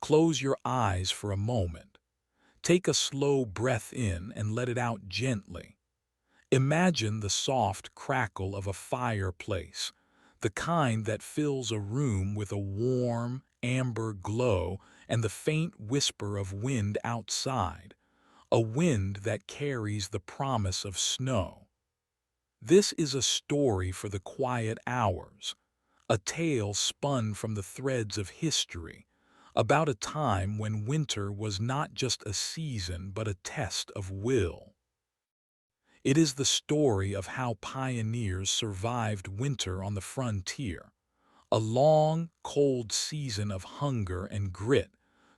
Close your eyes for a moment. Take a slow breath in and let it out gently. Imagine the soft crackle of a fireplace, the kind that fills a room with a warm, amber glow and the faint whisper of wind outside, a wind that carries the promise of snow. This is a story for the quiet hours, a tale spun from the threads of history, about a time when winter was not just a season but a test of will. It is the story of how pioneers survived winter on the frontier, a long, cold season of hunger and grit,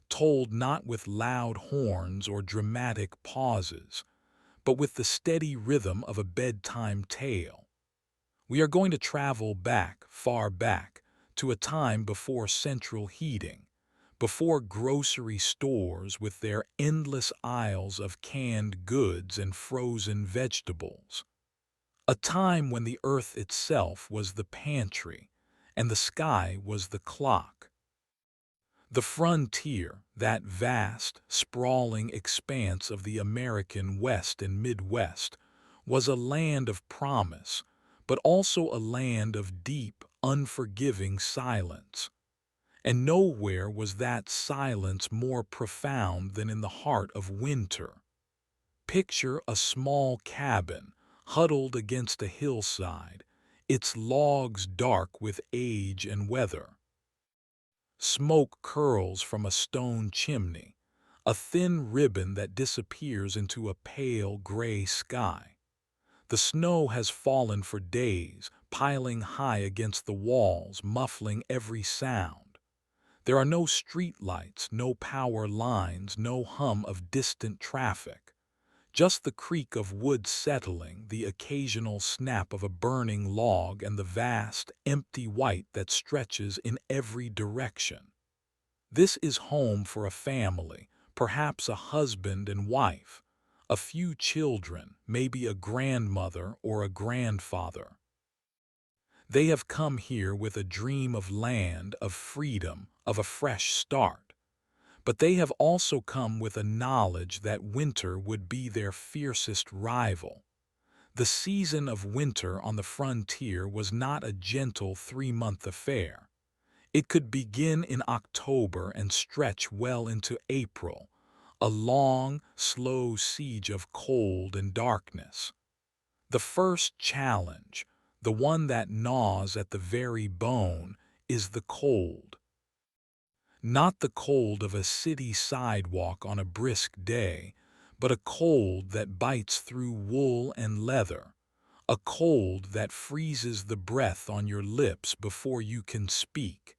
told not with loud horns or dramatic pauses, but with the steady rhythm of a bedtime tale. We are going to travel back, far back, to a time before central heating, before grocery stores with their endless aisles of canned goods and frozen vegetables. A time when the earth itself was the pantry and the sky was the clock. The frontier, that vast, sprawling expanse of the American West and Midwest, was a land of promise, but also a land of deep, unforgiving silence. And nowhere was that silence more profound than in the heart of winter. Picture a small cabin, huddled against a hillside, its logs dark with age and weather. Smoke curls from a stone chimney, a thin ribbon that disappears into a pale gray sky. The snow has fallen for days, piling high against the walls, muffling every sound. There are no street lights, no power lines, no hum of distant traffic. Just the creak of wood settling, the occasional snap of a burning log, and the vast, empty white that stretches in every direction. This is home for a family, perhaps a husband and wife, a few children, maybe a grandmother or a grandfather. They have come here with a dream of land, of freedom, of a fresh start. But they have also come with a knowledge that winter would be their fiercest rival. The season of winter on the frontier was not a gentle 3-month affair. It could begin in October and stretch well into April, a long, slow siege of cold and darkness. The first challenge, the one that gnaws at the very bone, is the cold. Not the cold of a city sidewalk on a brisk day, but a cold that bites through wool and leather, a cold that freezes the breath on your lips before you can speak.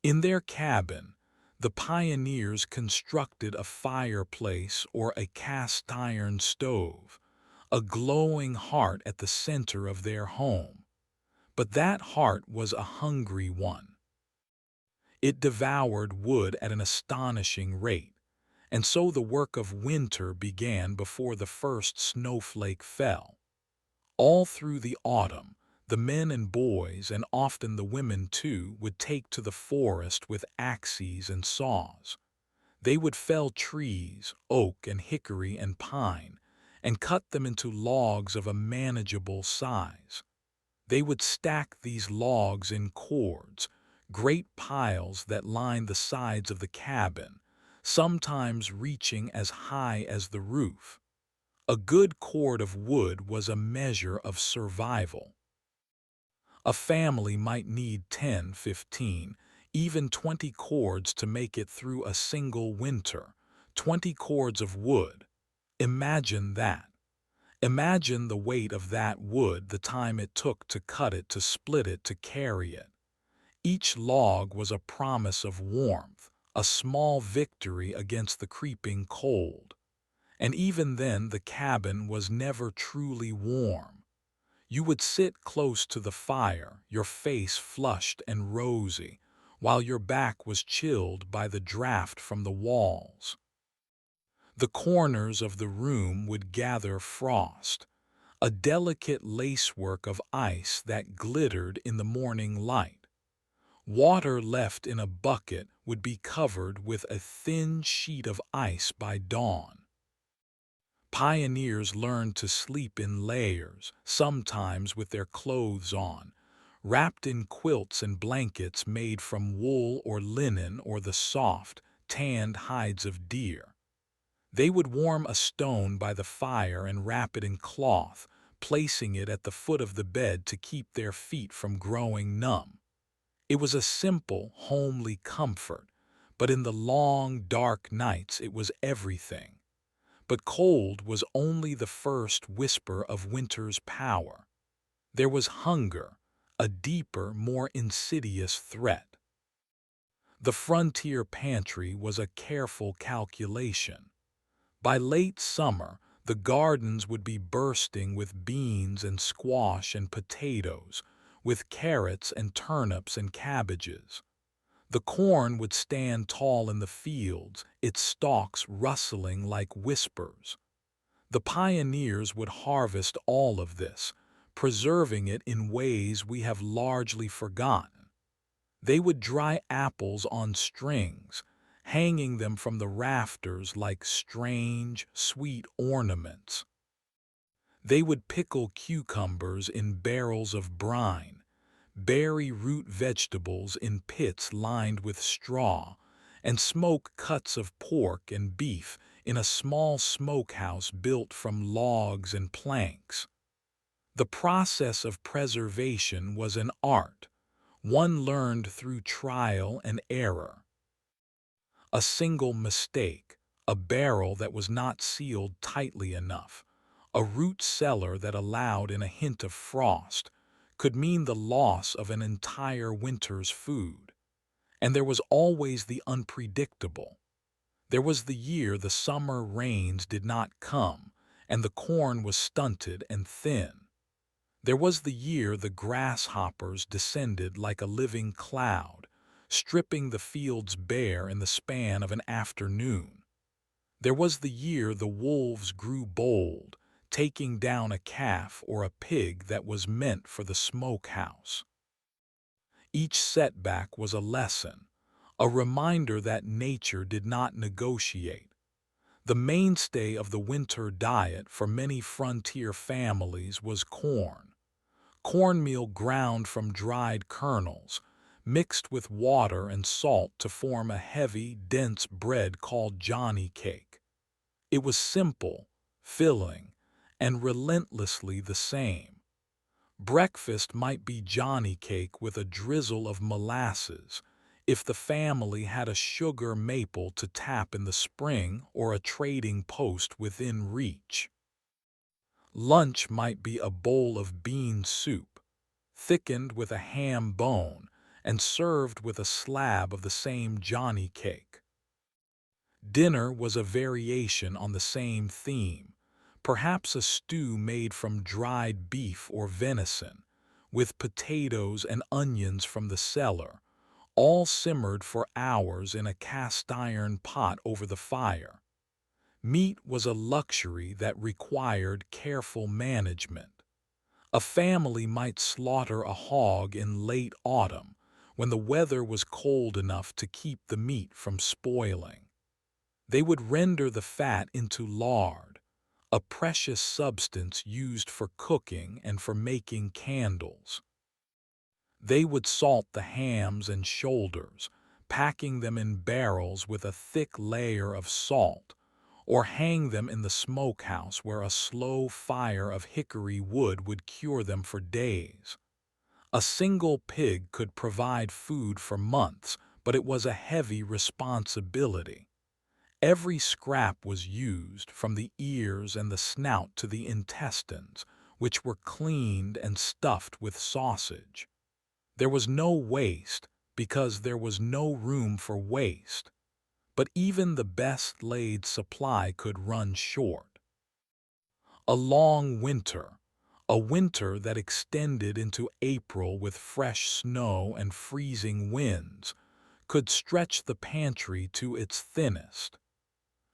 In their cabin, the pioneers constructed a fireplace or a cast-iron stove, a glowing heart at the center of their home. But that heart was a hungry one. It devoured wood at an astonishing rate, and so the work of winter began before the first snowflake fell. All through the autumn, the men and boys, and often the women too, would take to the forest with axes and saws. They would fell trees, oak and hickory and pine, and cut them into logs of a manageable size. They would stack these logs in cords, great piles that lined the sides of the cabin, sometimes reaching as high as the roof. A good cord of wood was a measure of survival. A family might need 10, 15, even 20 cords to make it through a single winter. 20 cords of wood. Imagine that. Imagine the weight of that wood, the time it took to cut it, to split it, to carry it. Each log was a promise of warmth, a small victory against the creeping cold. And even then the cabin was never truly warm. You would sit close to the fire, your face flushed and rosy, while your back was chilled by the draft from the walls. The corners of the room would gather frost, a delicate lacework of ice that glittered in the morning light. Water left in a bucket would be covered with a thin sheet of ice by dawn. Pioneers learned to sleep in layers, sometimes with their clothes on, wrapped in quilts and blankets made from wool or linen or the soft, tanned hides of deer. They would warm a stone by the fire and wrap it in cloth, placing it at the foot of the bed to keep their feet from growing numb. It was a simple, homely comfort, but in the long, dark nights it was everything. But cold was only the first whisper of winter's power. There was hunger, a deeper, more insidious threat. The frontier pantry was a careful calculation. By late summer, the gardens would be bursting with beans and squash and potatoes, with carrots and turnips and cabbages. The corn would stand tall in the fields, its stalks rustling like whispers. The pioneers would harvest all of this, preserving it in ways we have largely forgotten. They would dry apples on strings, hanging them from the rafters like strange, sweet ornaments. They would pickle cucumbers in barrels of brine, bury root vegetables in pits lined with straw, and smoke cuts of pork and beef in a small smokehouse built from logs and planks. The process of preservation was an art, one learned through trial and error. A single mistake, a barrel that was not sealed tightly enough, a root cellar that allowed in a hint of frost, could mean the loss of an entire winter's food. And there was always the unpredictable. There was the year the summer rains did not come, and the corn was stunted and thin. There was the year the grasshoppers descended like a living cloud, stripping the fields bare in the span of an afternoon. There was the year the wolves grew bold, taking down a calf or a pig that was meant for the smokehouse. Each setback was a lesson, a reminder that nature did not negotiate. The mainstay of the winter diet for many frontier families was corn. Cornmeal ground from dried kernels, mixed with water and salt to form a heavy, dense bread called Johnny cake. It was simple, filling, and relentlessly the same. Breakfast might be Johnny cake with a drizzle of molasses, if the family had a sugar maple to tap in the spring or a trading post within reach. Lunch might be a bowl of bean soup, thickened with a ham bone and served with a slab of the same Johnny cake. Dinner was a variation on the same theme, perhaps a stew made from dried beef or venison, with potatoes and onions from the cellar, all simmered for hours in a cast-iron pot over the fire. Meat was a luxury that required careful management. A family might slaughter a hog in late autumn, when the weather was cold enough to keep the meat from spoiling. They would render the fat into lard, a precious substance used for cooking and for making candles. They would salt the hams and shoulders, packing them in barrels with a thick layer of salt, or hang them in the smokehouse where a slow fire of hickory wood would cure them for days. A single pig could provide food for months, but it was a heavy responsibility. Every scrap was used, from the ears and the snout to the intestines, which were cleaned and stuffed with sausage. There was no waste, because there was no room for waste. But even the best laid supply could run short. A long winter, a winter that extended into April with fresh snow and freezing winds, could stretch the pantry to its thinnest.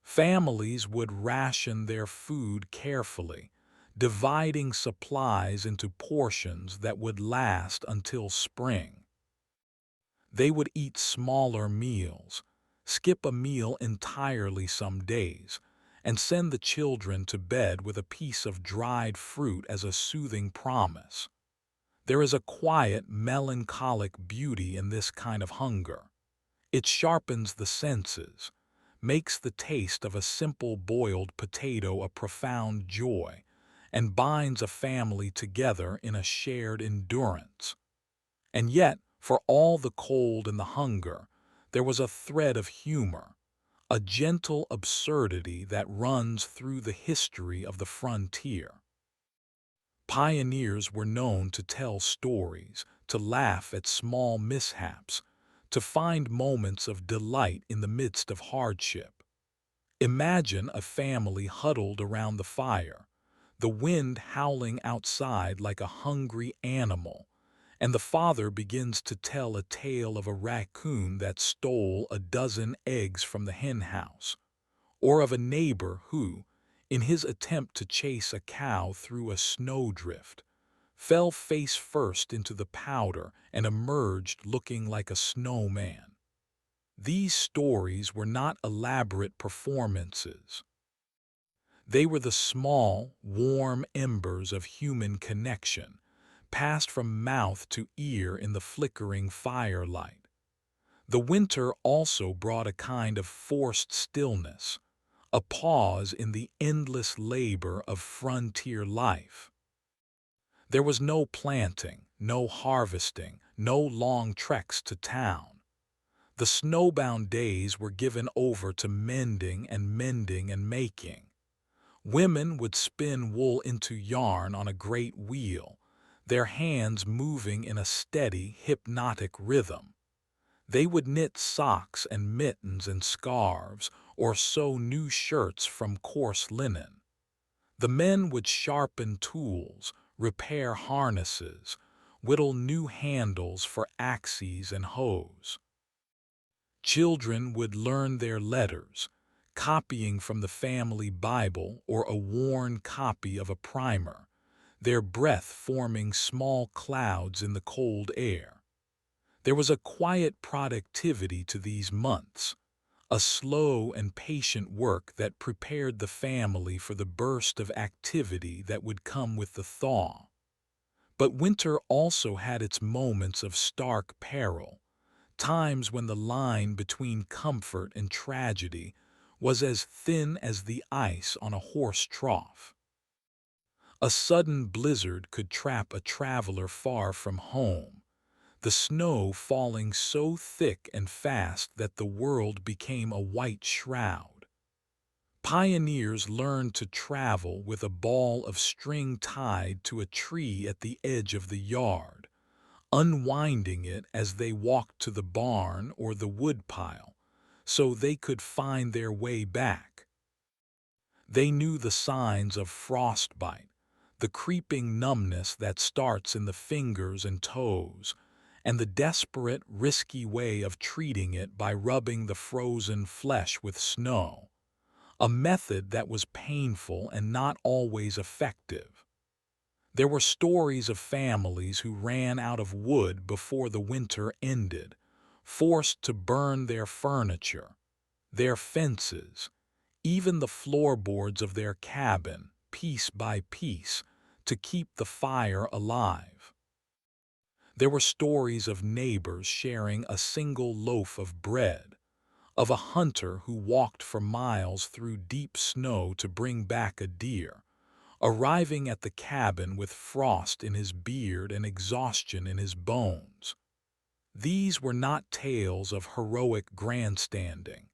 Families would ration their food carefully, dividing supplies into portions that would last until spring. They would eat smaller meals, skip a meal entirely some days, and send the children to bed with a piece of dried fruit as a soothing promise. There is a quiet, melancholic beauty in this kind of hunger. It sharpens the senses, makes the taste of a simple boiled potato a profound joy, and binds a family together in a shared endurance. And yet, for all the cold and the hunger, there was a thread of humor, a gentle absurdity that runs through the history of the frontier. Pioneers were known to tell stories, to laugh at small mishaps, to find moments of delight in the midst of hardship. Imagine a family huddled around the fire, the wind howling outside like a hungry animal, and the father begins to tell a tale of a raccoon that stole a dozen eggs from the hen house, or of a neighbor who, in his attempt to chase a cow through a snowdrift, fell face first into the powder and emerged looking like a snowman. These stories were not elaborate performances. They were the small, warm embers of human connection, passed from mouth to ear in the flickering firelight. The winter also brought a kind of forced stillness, a pause in the endless labor of frontier life. There was no planting, no harvesting, no long treks to town. The snowbound days were given over to mending and making. Women would spin wool into yarn on a great wheel, their hands moving in a steady, hypnotic rhythm. They would knit socks and mittens and scarves, or sew new shirts from coarse linen. The men would sharpen tools, repair harnesses, whittle new handles for axes and hoes. Children would learn their letters, copying from the family Bible or a worn copy of a primer, their breath forming small clouds in the cold air. There was a quiet productivity to these months, a slow and patient work that prepared the family for the burst of activity that would come with the thaw. But winter also had its moments of stark peril, times when the line between comfort and tragedy was as thin as the ice on a horse trough. A sudden blizzard could trap a traveler far from home, the snow falling so thick and fast that the world became a white shroud. Pioneers learned to travel with a ball of string tied to a tree at the edge of the yard, unwinding it as they walked to the barn or the woodpile, so they could find their way back. They knew the signs of frostbite, the creeping numbness that starts in the fingers and toes, and the desperate, risky way of treating it by rubbing the frozen flesh with snow, a method that was painful and not always effective. There were stories of families who ran out of wood before the winter ended, forced to burn their furniture, their fences, even the floorboards of their cabin, piece by piece, to keep the fire alive. There were stories of neighbors sharing a single loaf of bread, of a hunter who walked for miles through deep snow to bring back a deer, arriving at the cabin with frost in his beard and exhaustion in his bones. These were not tales of heroic grandstanding,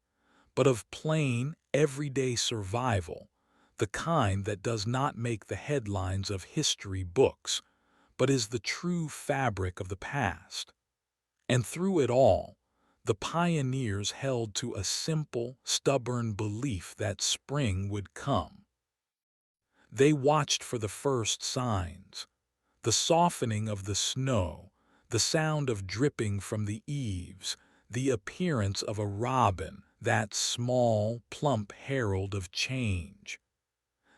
but of plain, everyday survival, the kind that does not make the headlines of history books, but is the true fabric of the past. And through it all, the pioneers held to a simple, stubborn belief that spring would come. They watched for the first signs, the softening of the snow, the sound of dripping from the eaves, the appearance of a robin, that small, plump herald of change.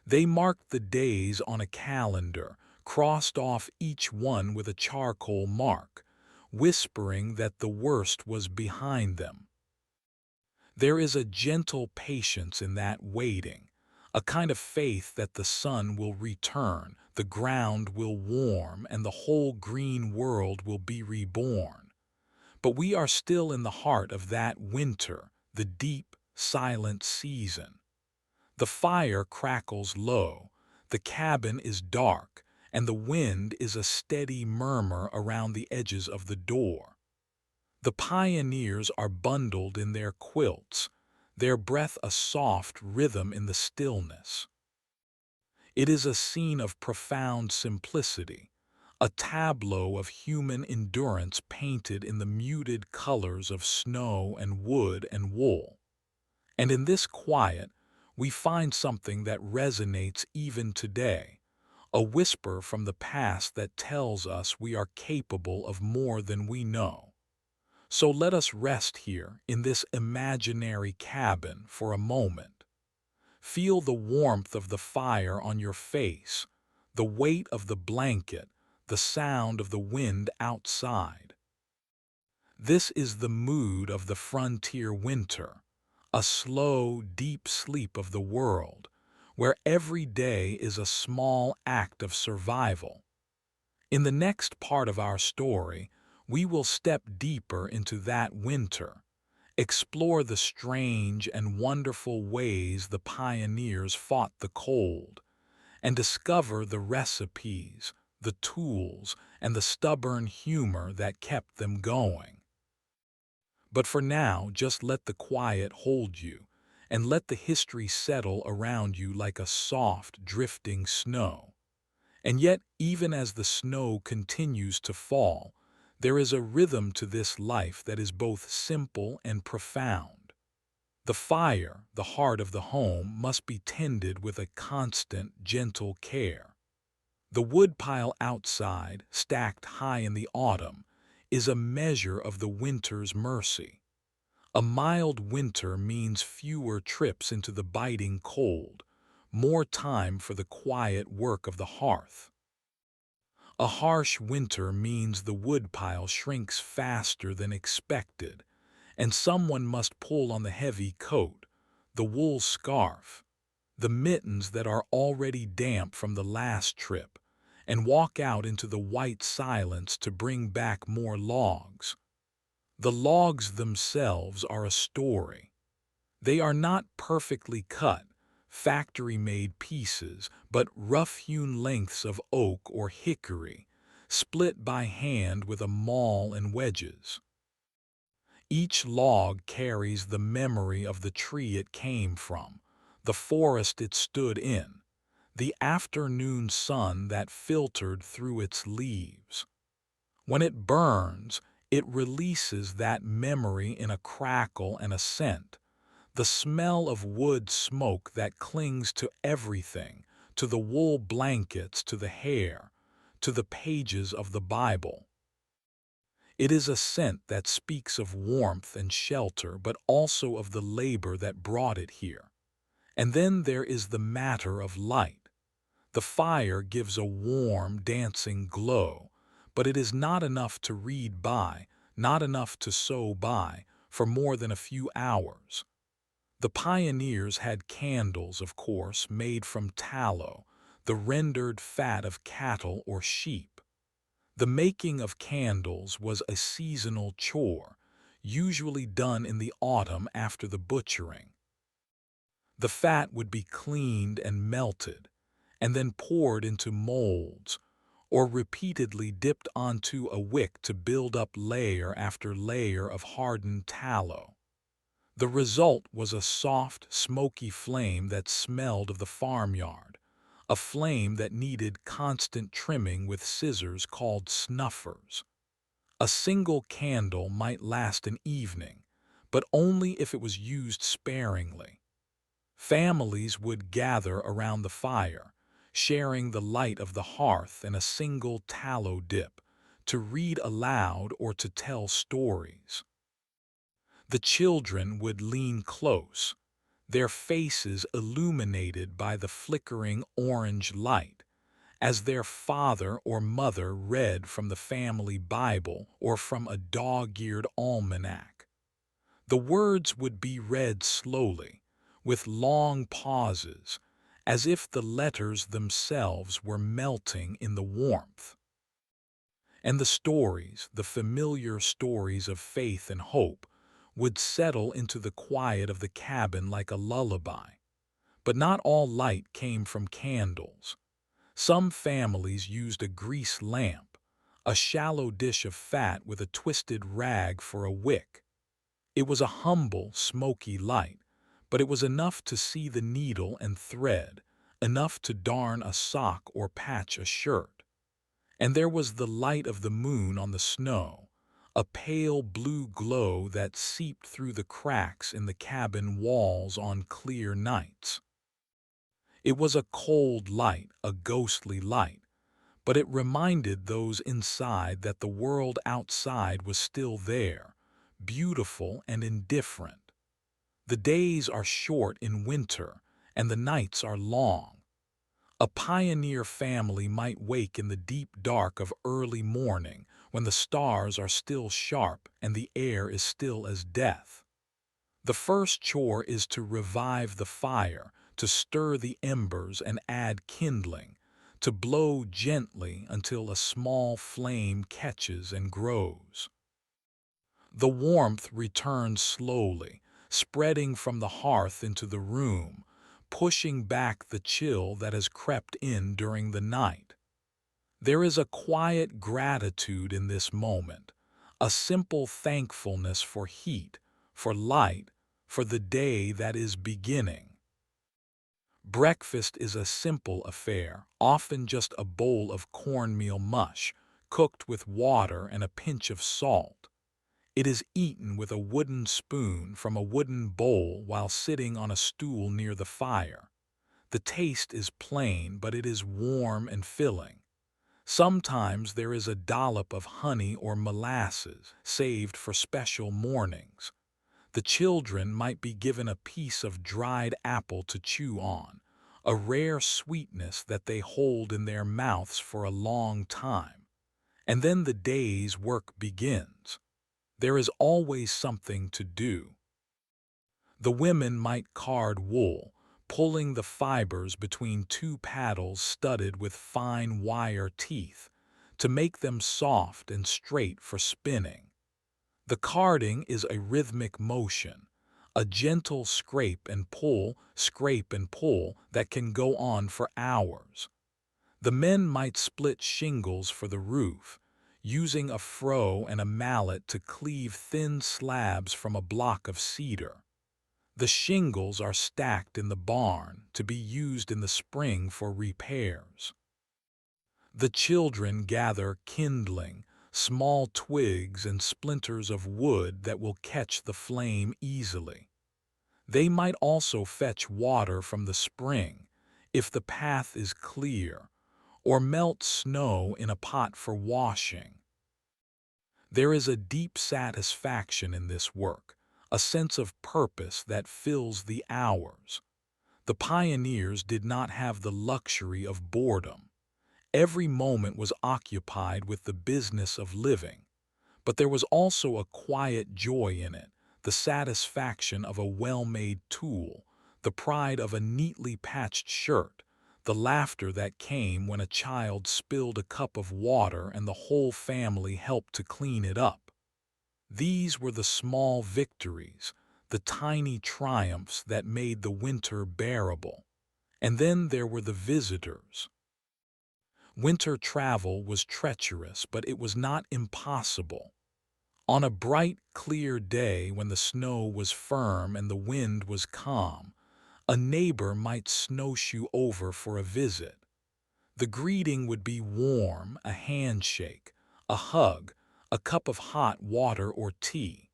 They marked the days on a calendar, crossed off each one with a charcoal mark, whispering that the worst was behind them. There is a gentle patience in that waiting, a kind of faith that the sun will return, the ground will warm, and the whole green world will be reborn. But we are still in the heart of that winter, the deep, silent season. The fire crackles low, the cabin is dark, and the wind is a steady murmur around the edges of the door. The pioneers are bundled in their quilts, their breath a soft rhythm in the stillness. It is a scene of profound simplicity, a tableau of human endurance painted in the muted colors of snow and wood and wool. And in this quiet, we find something that resonates even today, a whisper from the past that tells us we are capable of more than we know. So let us rest here in this imaginary cabin for a moment. Feel the warmth of the fire on your face, the weight of the blanket, the sound of the wind outside. This is the mood of the frontier winter, a slow, deep sleep of the world, where every day is a small act of survival. In the next part of our story, we will step deeper into that winter, explore the strange and wonderful ways the pioneers fought the cold, and discover the recipes, the tools, and the stubborn humor that kept them going. But for now, just let the quiet hold you, and let the history settle around you like a soft, drifting snow. And yet, even as the snow continues to fall, there is a rhythm to this life that is both simple and profound. The fire, the heart of the home, must be tended with a constant, gentle care. The woodpile outside, stacked high in the autumn, is a measure of the winter's mercy. A mild winter means fewer trips into the biting cold, more time for the quiet work of the hearth. A harsh winter means the woodpile shrinks faster than expected, and someone must pull on the heavy coat, the wool scarf, the mittens that are already damp from the last trip, and walk out into the white silence to bring back more logs. The logs themselves are a story. They are not perfectly cut, factory-made pieces, but rough-hewn lengths of oak or hickory, split by hand with a maul and wedges. Each log carries the memory of the tree it came from, the forest it stood in, the afternoon sun that filtered through its leaves. When it burns, it releases that memory in a crackle and a scent, the smell of wood smoke that clings to everything, to the wool blankets, to the hair, to the pages of the Bible. It is a scent that speaks of warmth and shelter, but also of the labor that brought it here. And then there is the matter of light. The fire gives a warm, dancing glow, but it is not enough to read by, not enough to sew by, for more than a few hours. The pioneers had candles, of course, made from tallow, the rendered fat of cattle or sheep. The making of candles was a seasonal chore, usually done in the autumn after the butchering. The fat would be cleaned and melted, and then poured into molds, or repeatedly dipped onto a wick to build up layer after layer of hardened tallow. The result was a soft, smoky flame that smelled of the farmyard, a flame that needed constant trimming with scissors called snuffers. A single candle might last an evening, but only if it was used sparingly. Families would gather around the fire, sharing the light of the hearth and a single tallow dip, to read aloud or to tell stories. The children would lean close, their faces illuminated by the flickering orange light, as their father or mother read from the family Bible or from a dog-eared almanac. The words would be read slowly, with long pauses, as if the letters themselves were melting in the warmth. And the stories, the familiar stories of faith and hope, would settle into the quiet of the cabin like a lullaby. But not all light came from candles. Some families used a grease lamp, a shallow dish of fat with a twisted rag for a wick. It was a humble, smoky light, but it was enough to see the needle and thread, enough to darn a sock or patch a shirt. And there was the light of the moon on the snow, a pale blue glow that seeped through the cracks in the cabin walls on clear nights. It was a cold light, a ghostly light, but it reminded those inside that the world outside was still there, beautiful and indifferent. The days are short in winter, and the nights are long. A pioneer family might wake in the deep dark of early morning when the stars are still sharp and the air is still as death. The first chore is to revive the fire, to stir the embers and add kindling, to blow gently until a small flame catches and grows. The warmth returns slowly, spreading from the hearth into the room, pushing back the chill that has crept in during the night. There is a quiet gratitude in this moment, a simple thankfulness for heat, for light, for the day that is beginning. Breakfast is a simple affair, often just a bowl of cornmeal mush, cooked with water and a pinch of salt. It is eaten with a wooden spoon from a wooden bowl while sitting on a stool near the fire. The taste is plain, but it is warm and filling. Sometimes there is a dollop of honey or molasses, saved for special mornings. The children might be given a piece of dried apple to chew on, a rare sweetness that they hold in their mouths for a long time. And then the day's work begins. There is always something to do. The women might card wool, pulling the fibers between two paddles studded with fine wire teeth, to make them soft and straight for spinning. The carding is a rhythmic motion, a gentle scrape and pull that can go on for hours. The men might split shingles for the roof, using a froe and a mallet to cleave thin slabs from a block of cedar. The shingles are stacked in the barn to be used in the spring for repairs. The children gather kindling, small twigs and splinters of wood that will catch the flame easily. They might also fetch water from the spring, if the path is clear, or melt snow in a pot for washing. There is a deep satisfaction in this work, a sense of purpose that fills the hours. The pioneers did not have the luxury of boredom. Every moment was occupied with the business of living, but there was also a quiet joy in it, the satisfaction of a well-made tool, the pride of a neatly patched shirt, the laughter that came when a child spilled a cup of water and the whole family helped to clean it up. These were the small victories, the tiny triumphs that made the winter bearable. And then there were the visitors. Winter travel was treacherous, but it was not impossible. On a bright, clear day when the snow was firm and the wind was calm, a neighbor might snowshoe over for a visit. The greeting would be warm, a handshake, a hug, a cup of hot water or tea.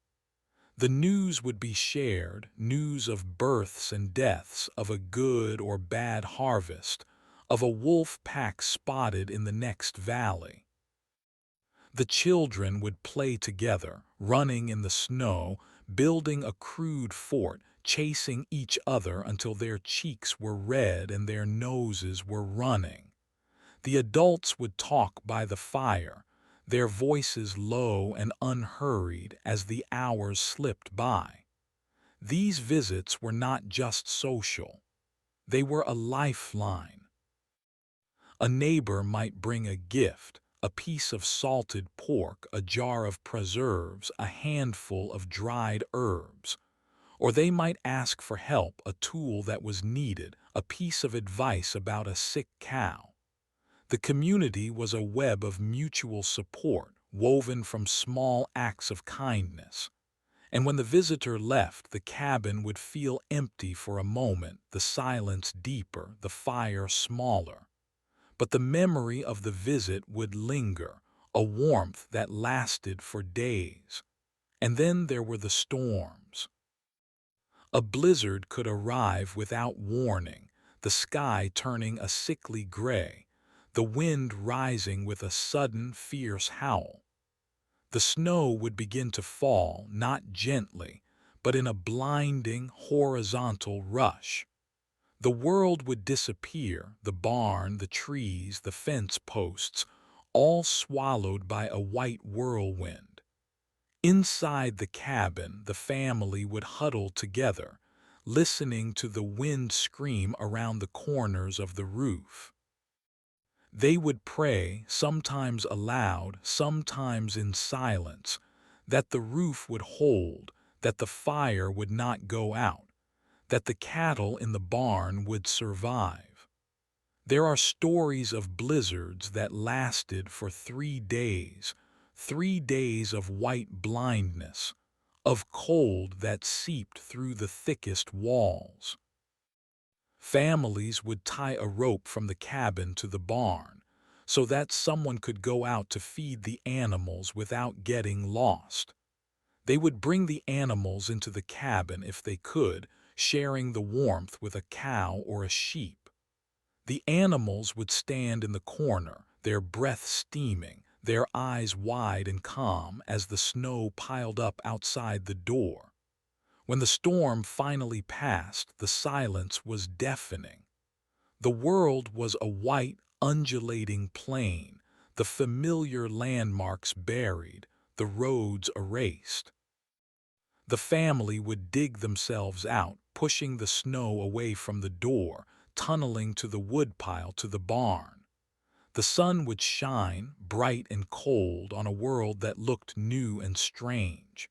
The news would be shared, news of births and deaths, of a good or bad harvest, of a wolf pack spotted in the next valley. The children would play together, running in the snow, building a crude fort, chasing each other until their cheeks were red and their noses were running. The adults would talk by the fire, their voices low and unhurried as the hours slipped by. These visits were not just social, they were a lifeline. A neighbor might bring a gift, a piece of salted pork, a jar of preserves, a handful of dried herbs. Or they might ask for help, a tool that was needed, a piece of advice about a sick cow. The community was a web of mutual support, woven from small acts of kindness. And when the visitor left, the cabin would feel empty for a moment, the silence deeper, the fire smaller. But the memory of the visit would linger, a warmth that lasted for days. And then there were the storms. A blizzard could arrive without warning, the sky turning a sickly gray, the wind rising with a sudden, fierce howl. The snow would begin to fall, not gently, but in a blinding, horizontal rush. The world would disappear, the barn, the trees, the fence posts, all swallowed by a white whirlwind. Inside the cabin, the family would huddle together, listening to the wind scream around the corners of the roof. They would pray, sometimes aloud, sometimes in silence, that the roof would hold, that the fire would not go out, that the cattle in the barn would survive. There are stories of blizzards that lasted for 3 days, 3 days of white blindness, of cold that seeped through the thickest walls. Families would tie a rope from the cabin to the barn, so that someone could go out to feed the animals without getting lost. They would bring the animals into the cabin if they could, sharing the warmth with a cow or a sheep. The animals would stand in the corner, their breath steaming, their eyes wide and calm as the snow piled up outside the door. When the storm finally passed, the silence was deafening. The world was a white, undulating plain, the familiar landmarks buried, the roads erased. The family would dig themselves out, pushing the snow away from the door, tunneling to the woodpile to the barn. The sun would shine, bright and cold, on a world that looked new and strange.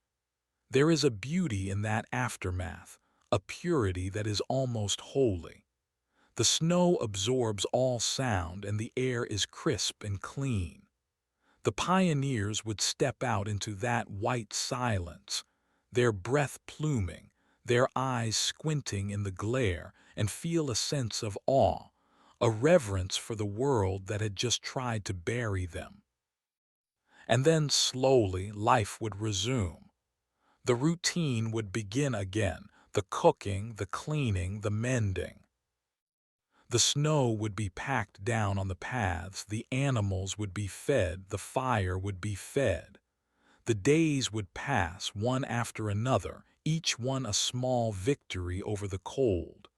There is a beauty in that aftermath, a purity that is almost holy. The snow absorbs all sound and the air is crisp and clean. The pioneers would step out into that white silence, their breath pluming, their eyes squinting in the glare, and feel a sense of awe, a reverence for the world that had just tried to bury them. And then slowly life would resume. The routine would begin again, the cooking, the cleaning, the mending. The snow would be packed down on the paths, the animals would be fed, the fire would be fed. The days would pass, one after another, each one a small victory over the cold.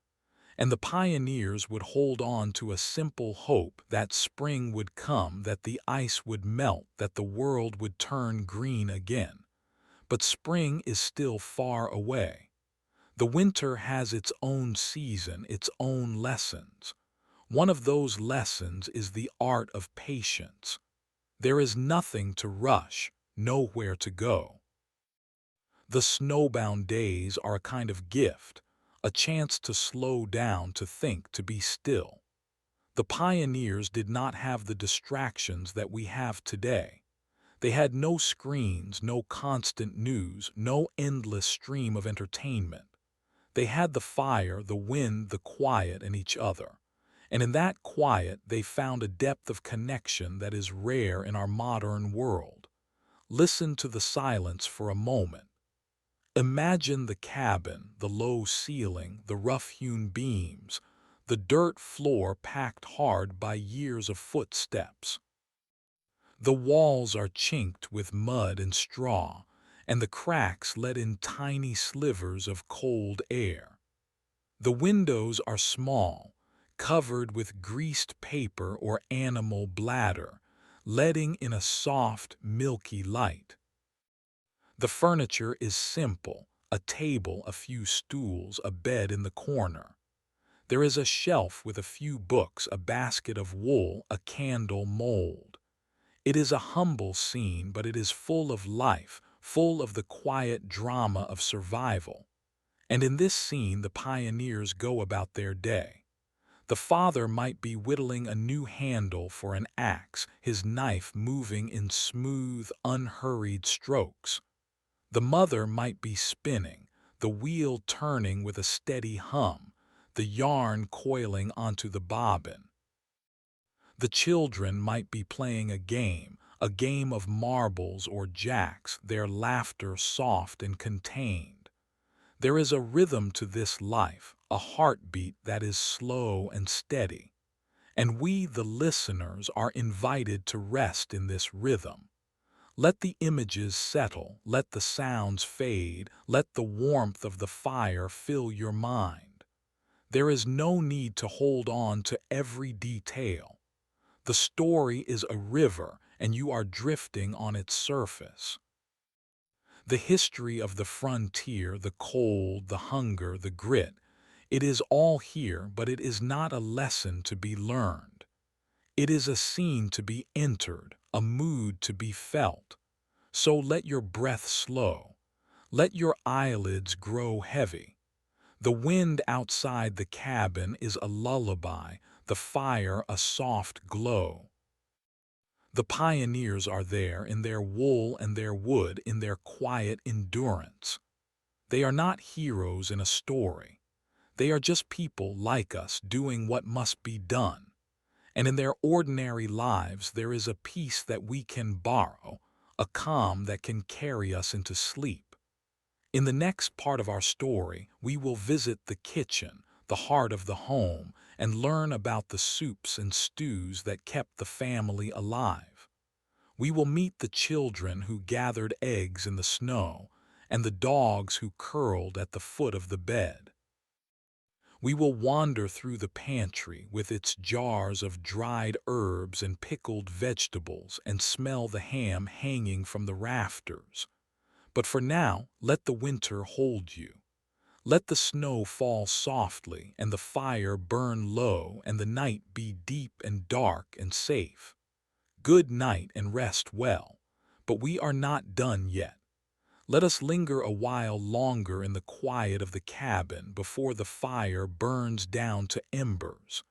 And the pioneers would hold on to a simple hope that spring would come, that the ice would melt, that the world would turn green again. But spring is still far away. The winter has its own season, its own lessons. One of those lessons is the art of patience. There is nothing to rush, nowhere to go. The snowbound days are a kind of gift, a chance to slow down, to think, to be still. The pioneers did not have the distractions that we have today. They had no screens, no constant news, no endless stream of entertainment. They had the fire, the wind, the quiet, and each other. And in that quiet, they found a depth of connection that is rare in our modern world. Listen to the silence for a moment. Imagine the cabin, the low ceiling, the rough-hewn beams, the dirt floor packed hard by years of footsteps. The walls are chinked with mud and straw, and the cracks let in tiny slivers of cold air. The windows are small, covered with greased paper or animal bladder, letting in a soft, milky light. The furniture is simple, a table, a few stools, a bed in the corner. There is a shelf with a few books, a basket of wool, a candle mold. It is a humble scene, but it is full of life, full of the quiet drama of survival. And in this scene, the pioneers go about their day. The father might be whittling a new handle for an axe, his knife moving in smooth, unhurried strokes. The mother might be spinning, the wheel turning with a steady hum, the yarn coiling onto the bobbin. The children might be playing a game of marbles or jacks, their laughter soft and contained. There is a rhythm to this life, a heartbeat that is slow and steady, and we, the listeners, are invited to rest in this rhythm. Let the images settle, let the sounds fade, let the warmth of the fire fill your mind. There is no need to hold on to every detail. The story is a river, and you are drifting on its surface. The history of the frontier, the cold, the hunger, the grit, it is all here, but it is not a lesson to be learned. It is a scene to be entered, a mood to be felt. So let your breath slow. Let your eyelids grow heavy. The wind outside the cabin is a lullaby, the fire a soft glow. The pioneers are there in their wool and their wood, in their quiet endurance. They are not heroes in a story. They are just people like us doing what must be done. And in their ordinary lives there is a peace that we can borrow, a calm that can carry us into sleep. In the next part of our story, we will visit the kitchen, the heart of the home, and learn about the soups and stews that kept the family alive. We will meet the children who gathered eggs in the snow, and the dogs who curled at the foot of the bed. We will wander through the pantry with its jars of dried herbs and pickled vegetables and smell the ham hanging from the rafters. But for now, let the winter hold you. Let the snow fall softly and the fire burn low and the night be deep and dark and safe. Good night and rest well. But we are not done yet. Let us linger a while longer in the quiet of the cabin before the fire burns down to embers.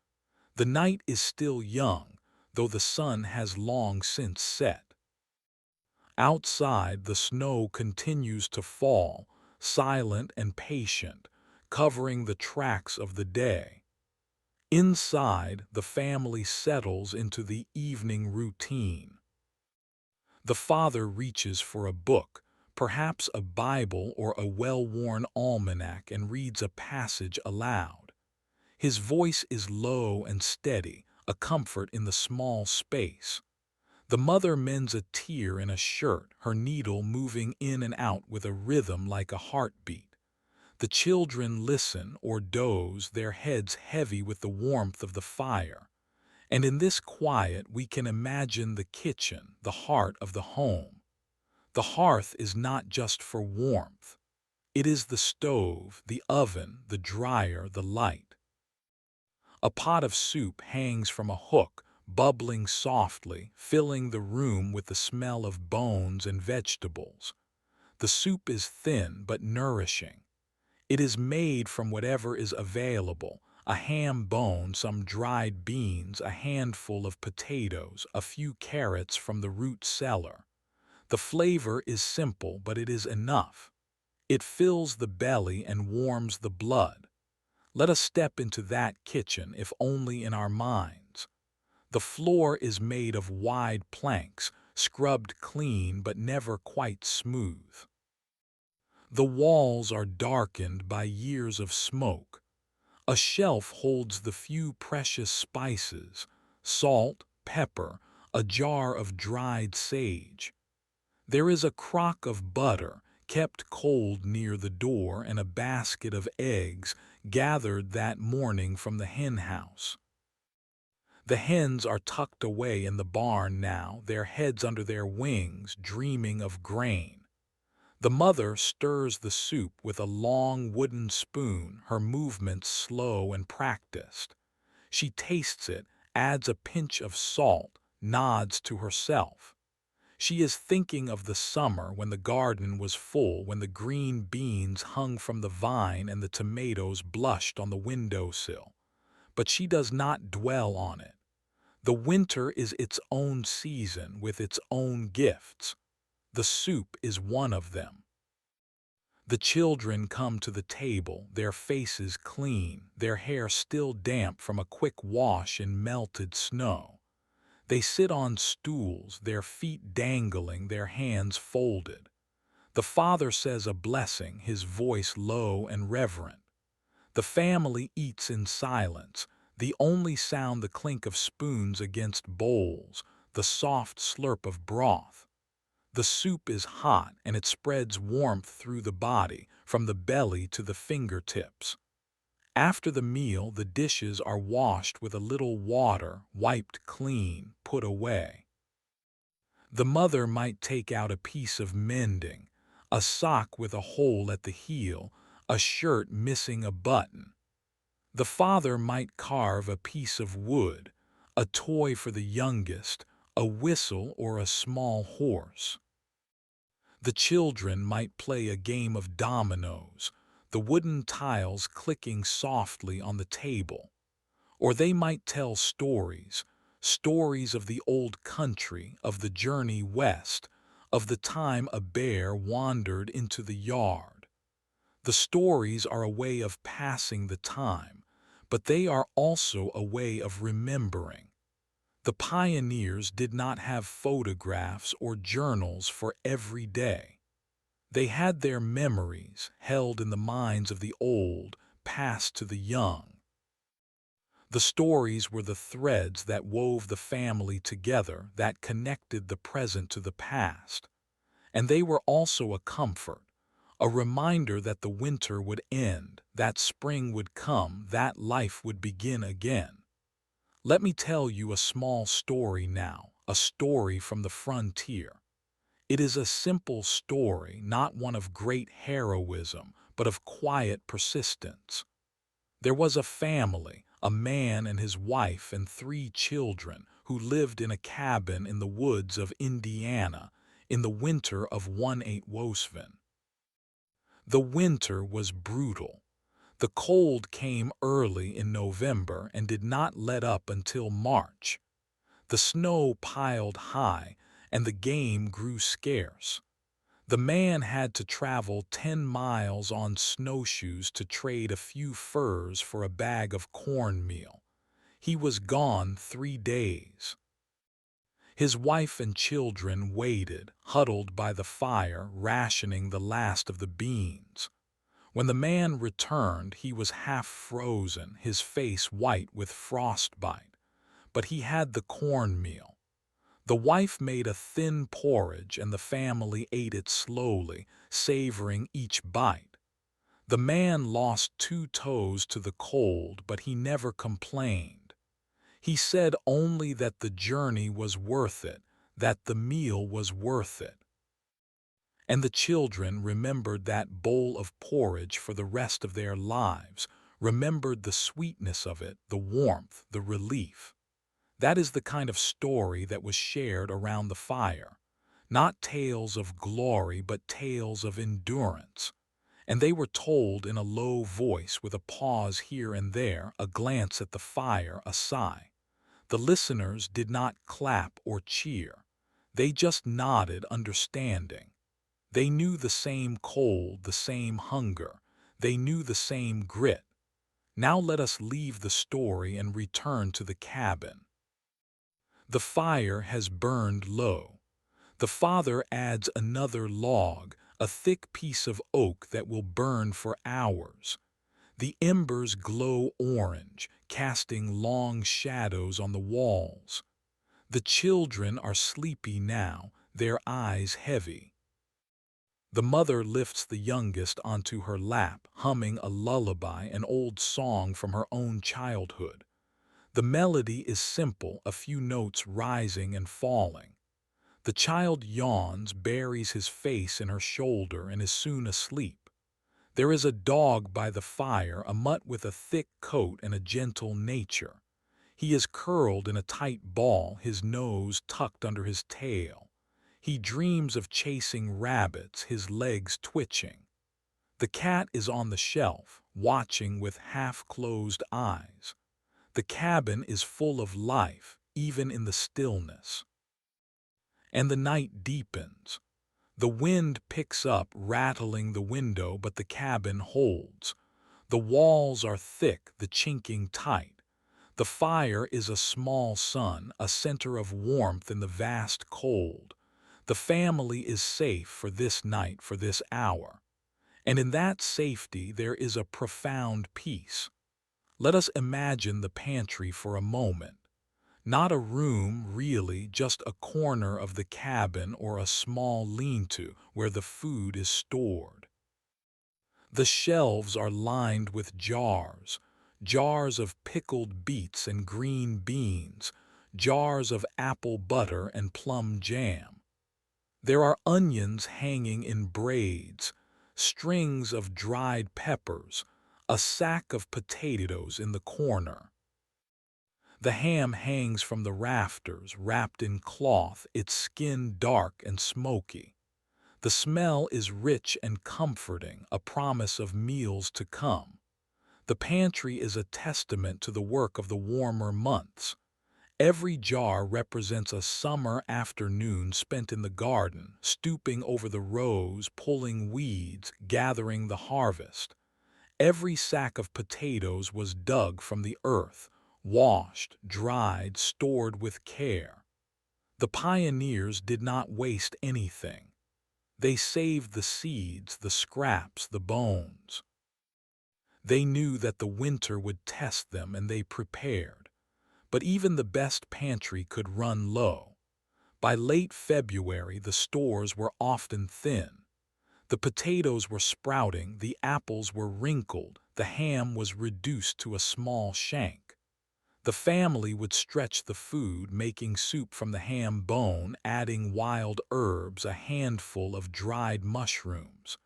The night is still young, though the sun has long since set. Outside, the snow continues to fall, silent and patient, covering the tracks of the day. Inside, the family settles into the evening routine. The father reaches for a book, perhaps a Bible or a well-worn almanac, and reads a passage aloud. His voice is low and steady, a comfort in the small space. The mother mends a tear in a shirt, her needle moving in and out with a rhythm like a heartbeat. The children listen or doze, their heads heavy with the warmth of the fire. And in this quiet we can imagine the kitchen, the heart of the home. The hearth is not just for warmth. It is the stove, the oven, the dryer, the light. A pot of soup hangs from a hook, bubbling softly, filling the room with the smell of bones and vegetables. The soup is thin but nourishing. It is made from whatever is available, a ham bone, some dried beans, a handful of potatoes, a few carrots from the root cellar. The flavor is simple, but it is enough. It fills the belly and warms the blood. Let us step into that kitchen, if only in our minds. The floor is made of wide planks, scrubbed clean but never quite smooth. The walls are darkened by years of smoke. A shelf holds the few precious spices, salt, pepper, a jar of dried sage. There is a crock of butter, kept cold near the door, and a basket of eggs gathered that morning from the hen house. The hens are tucked away in the barn now, their heads under their wings, dreaming of grain. The mother stirs the soup with a long wooden spoon, her movements slow and practiced. She tastes it, adds a pinch of salt, nods to herself. She is thinking of the summer when the garden was full, when the green beans hung from the vine and the tomatoes blushed on the windowsill. But she does not dwell on it. The winter is its own season with its own gifts. The soup is one of them. The children come to the table, their faces clean, their hair still damp from a quick wash in melted snow. They sit on stools, their feet dangling, their hands folded. The father says a blessing, his voice low and reverent. The family eats in silence, the only sound the clink of spoons against bowls, the soft slurp of broth. The soup is hot, and it spreads warmth through the body, from the belly to the fingertips. After the meal, the dishes are washed with a little water, wiped clean, put away. The mother might take out a piece of mending, a sock with a hole at the heel, a shirt missing a button. The father might carve a piece of wood, a toy for the youngest, a whistle or a small horse. The children might play a game of dominoes, the wooden tiles clicking softly on the table. Or they might tell stories, stories of the old country, of the journey west, of the time a bear wandered into the yard. The stories are a way of passing the time, but they are also a way of remembering. The pioneers did not have photographs or journals for every day. They had their memories, held in the minds of the old, passed to the young. The stories were the threads that wove the family together, that connected the present to the past. And they were also a comfort, a reminder that the winter would end, that spring would come, that life would begin again. Let me tell you a small story now, a story from the frontier. It is a simple story, not one of great heroism, but of quiet persistence. There was a family, a man and his wife and 3 children, who lived in a cabin in the woods of Indiana in the winter of 1807. The winter was brutal. The cold came early in November and did not let up until March. The snow piled high, and the game grew scarce. The man had to travel 10 miles on snowshoes to trade a few furs for a bag of cornmeal. He was gone 3 days. His wife and children waited, huddled by the fire, rationing the last of the beans. When the man returned, he was half frozen, his face white with frostbite. But he had the cornmeal. The wife made a thin porridge, and the family ate it slowly, savoring each bite. The man lost 2 toes to the cold, but he never complained. He said only that the journey was worth it, that the meal was worth it. And the children remembered that bowl of porridge for the rest of their lives, remembered the sweetness of it, the warmth, the relief. That is the kind of story that was shared around the fire. Not tales of glory, but tales of endurance. And they were told in a low voice, with a pause here and there, a glance at the fire, a sigh. The listeners did not clap or cheer. They just nodded, understanding. They knew the same cold, the same hunger. They knew the same grit. Now let us leave the story and return to the cabin. The fire has burned low. The father adds another log, a thick piece of oak that will burn for hours. The embers glow orange, casting long shadows on the walls. The children are sleepy now, their eyes heavy. The mother lifts the youngest onto her lap, humming a lullaby, an old song from her own childhood. The melody is simple, a few notes rising and falling. The child yawns, buries his face in her shoulder, and is soon asleep. There is a dog by the fire, a mutt with a thick coat and a gentle nature. He is curled in a tight ball, his nose tucked under his tail. He dreams of chasing rabbits, his legs twitching. The cat is on the shelf, watching with half-closed eyes. The cabin is full of life, even in the stillness. And the night deepens. The wind picks up, rattling the window, but the cabin holds. The walls are thick, the chinking tight. The fire is a small sun, a center of warmth in the vast cold. The family is safe for this night, for this hour. And in that safety there is a profound peace. Let us imagine the pantry for a moment. Not a room, really, just a corner of the cabin or a small lean-to where the food is stored. The shelves are lined with jars, jars of pickled beets and green beans, jars of apple butter and plum jam. There are onions hanging in braids, strings of dried peppers, a sack of potatoes in the corner. The ham hangs from the rafters, wrapped in cloth, its skin dark and smoky. The smell is rich and comforting, a promise of meals to come. The pantry is a testament to the work of the warmer months. Every jar represents a summer afternoon spent in the garden, stooping over the rows, pulling weeds, gathering the harvest. Every sack of potatoes was dug from the earth, washed, dried, stored with care. The pioneers did not waste anything. They saved the seeds, the scraps, the bones. They knew that the winter would test them, and they prepared. But even the best pantry could run low. By late February, the stores were often thin. The potatoes were sprouting, the apples were wrinkled, the ham was reduced to a small shank. The family would stretch the food, making soup from the ham bone, adding wild herbs, a handful of dried mushrooms.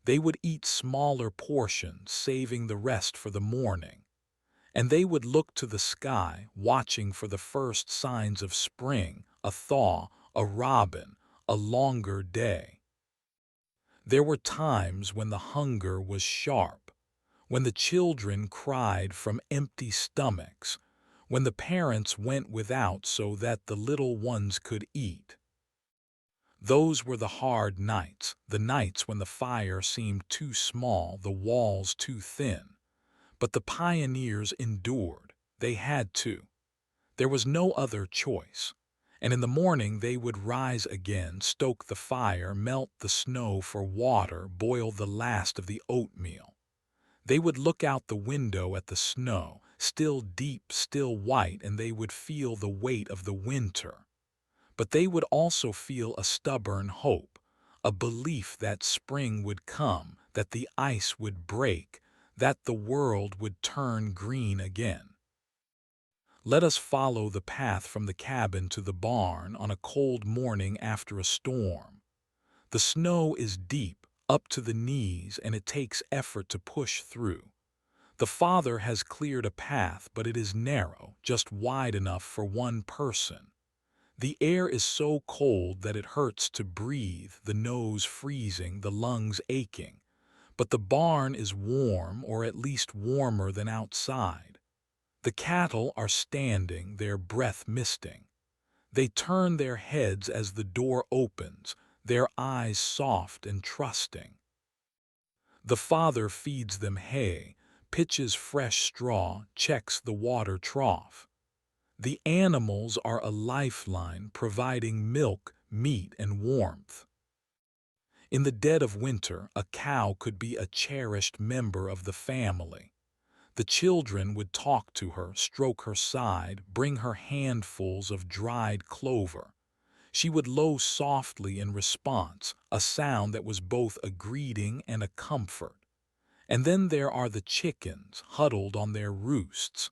They would eat smaller portions, saving the rest for the morning. And they would look to the sky, watching for the first signs of spring, a thaw, a robin, a longer day. There were times when the hunger was sharp, when the children cried from empty stomachs, when the parents went without so that the little ones could eat. Those were the hard nights, the nights when the fire seemed too small, the walls too thin. But the pioneers endured. They had to. There was no other choice. And in the morning they would rise again, stoke the fire, melt the snow for water, boil the last of the oatmeal. They would look out the window at the snow, still deep, still white, and they would feel the weight of the winter. But they would also feel a stubborn hope, a belief that spring would come, that the ice would break, that the world would turn green again. Let us follow the path from the cabin to the barn on a cold morning after a storm. The snow is deep, up to the knees, and it takes effort to push through. The father has cleared a path, but it is narrow, just wide enough for one person. The air is so cold that it hurts to breathe, the nose freezing, the lungs aching. But the barn is warm, or at least warmer than outside. The cattle are standing, their breath misting. They turn their heads as the door opens, their eyes soft and trusting. The father feeds them hay, pitches fresh straw, checks the water trough. The animals are a lifeline, providing milk, meat, and warmth. In the dead of winter, a cow could be a cherished member of the family. The children would talk to her, stroke her side, bring her handfuls of dried clover. She would low softly in response, a sound that was both a greeting and a comfort. And then there are the chickens, huddled on their roosts.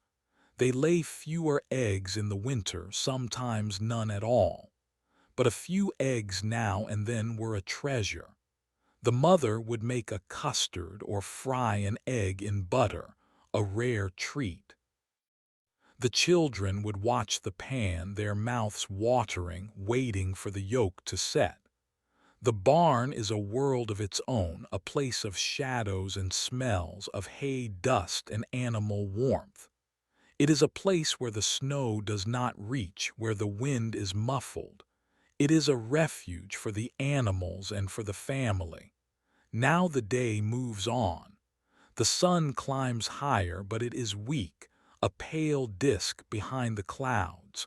They lay fewer eggs in the winter, sometimes none at all. But a few eggs now and then were a treasure. The mother would make a custard or fry an egg in butter, a rare treat. The children would watch the pan, their mouths watering, waiting for the yolk to set. The barn is a world of its own, a place of shadows and smells, of hay dust and animal warmth. It is a place where the snow does not reach, where the wind is muffled. It is a refuge for the animals and for the family. Now the day moves on. The sun climbs higher, but it is weak, a pale disk behind the clouds.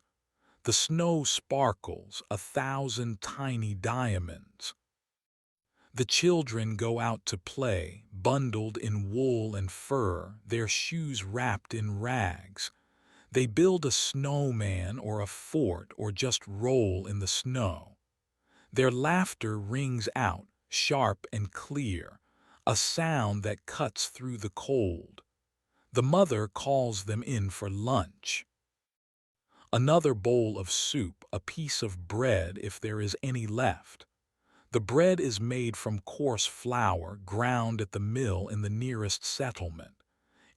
The snow sparkles, a thousand tiny diamonds. The children go out to play, bundled in wool and fur, their shoes wrapped in rags. They build a snowman or a fort or just roll in the snow. Their laughter rings out, sharp and clear, a sound that cuts through the cold. The mother calls them in for lunch. Another bowl of soup, a piece of bread if there is any left. The bread is made from coarse flour ground at the mill in the nearest settlement.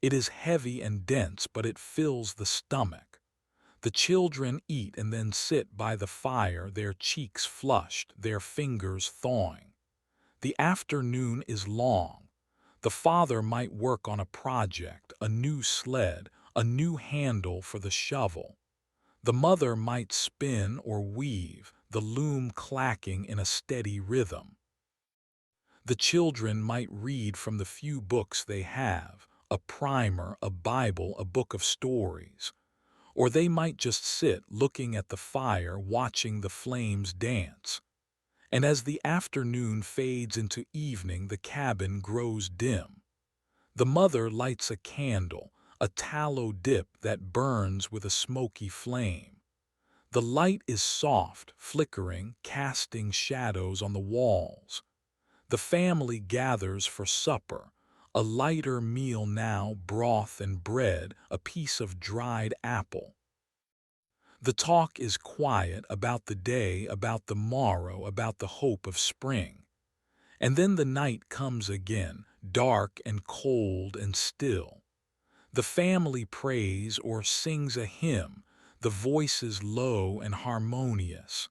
It is heavy and dense, but it fills the stomach. The children eat and then sit by the fire, their cheeks flushed, their fingers thawing. The afternoon is long. The father might work on a project, a new sled, a new handle for the shovel. The mother might spin or weave, the loom clacking in a steady rhythm. The children might read from the few books they have, a primer, a Bible, a book of stories. Or they might just sit looking at the fire, watching the flames dance. And as the afternoon fades into evening, the cabin grows dim. The mother lights a candle, a tallow dip that burns with a smoky flame. The light is soft, flickering, casting shadows on the walls. The family gathers for supper, a lighter meal now, broth and bread, a piece of dried apple. The talk is quiet about the day, about the morrow, about the hope of spring. And then the night comes again, dark and cold and still. The family prays or sings a hymn, the voices low and harmonious.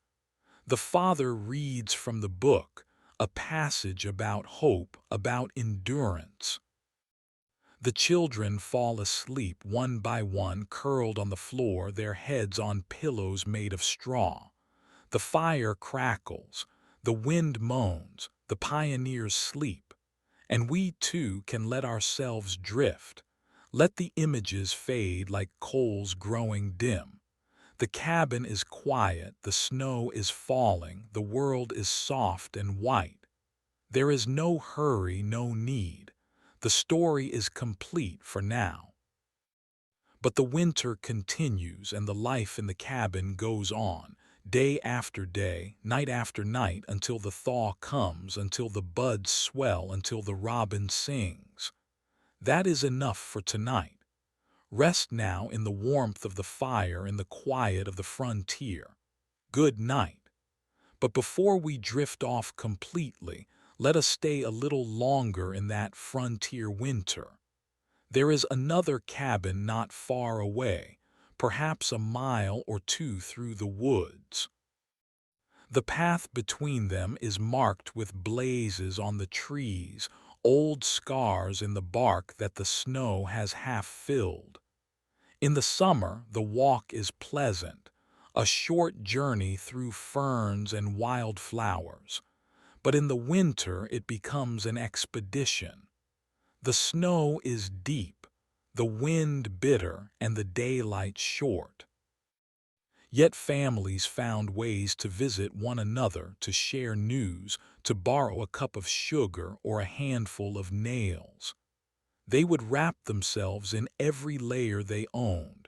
The father reads from the book, a passage about hope, about endurance. The children fall asleep one by one, curled on the floor, their heads on pillows made of straw. The fire crackles, the wind moans, the pioneers sleep, and we too can let ourselves drift. Let the images fade like coals growing dim. The cabin is quiet, the snow is falling, the world is soft and white. There is no hurry, no need. The story is complete for now. But the winter continues and the life in the cabin goes on, day after day, night after night, until the thaw comes, until the buds swell, until the robin sings. That is enough for tonight. Rest now in the warmth of the fire, in the quiet of the frontier. Good night. But before we drift off completely, let us stay a little longer in that frontier winter. There is another cabin not far away, perhaps a mile or two through the woods. The path between them is marked with blazes on the trees, old scars in the bark that the snow has half filled. In the summer, the walk is pleasant, a short journey through ferns and wildflowers. But in the winter, it becomes an expedition. The snow is deep, the wind bitter, and the daylight short. Yet families found ways to visit one another, to share news, to borrow a cup of sugar or a handful of nails. They would wrap themselves in every layer they owned,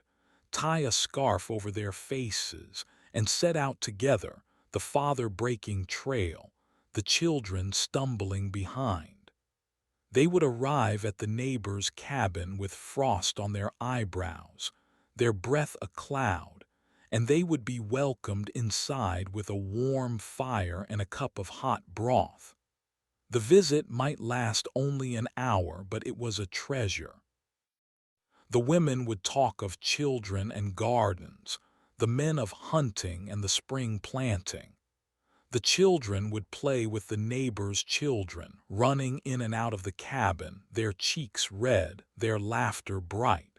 tie a scarf over their faces, and set out together, the father breaking trail, the children stumbling behind. They would arrive at the neighbor's cabin with frost on their eyebrows, their breath a cloud, and they would be welcomed inside with a warm fire and a cup of hot broth. The visit might last only an hour, but it was a treasure. The women would talk of children and gardens, the men of hunting and the spring planting. The children would play with the neighbors' children, running in and out of the cabin, their cheeks red, their laughter bright.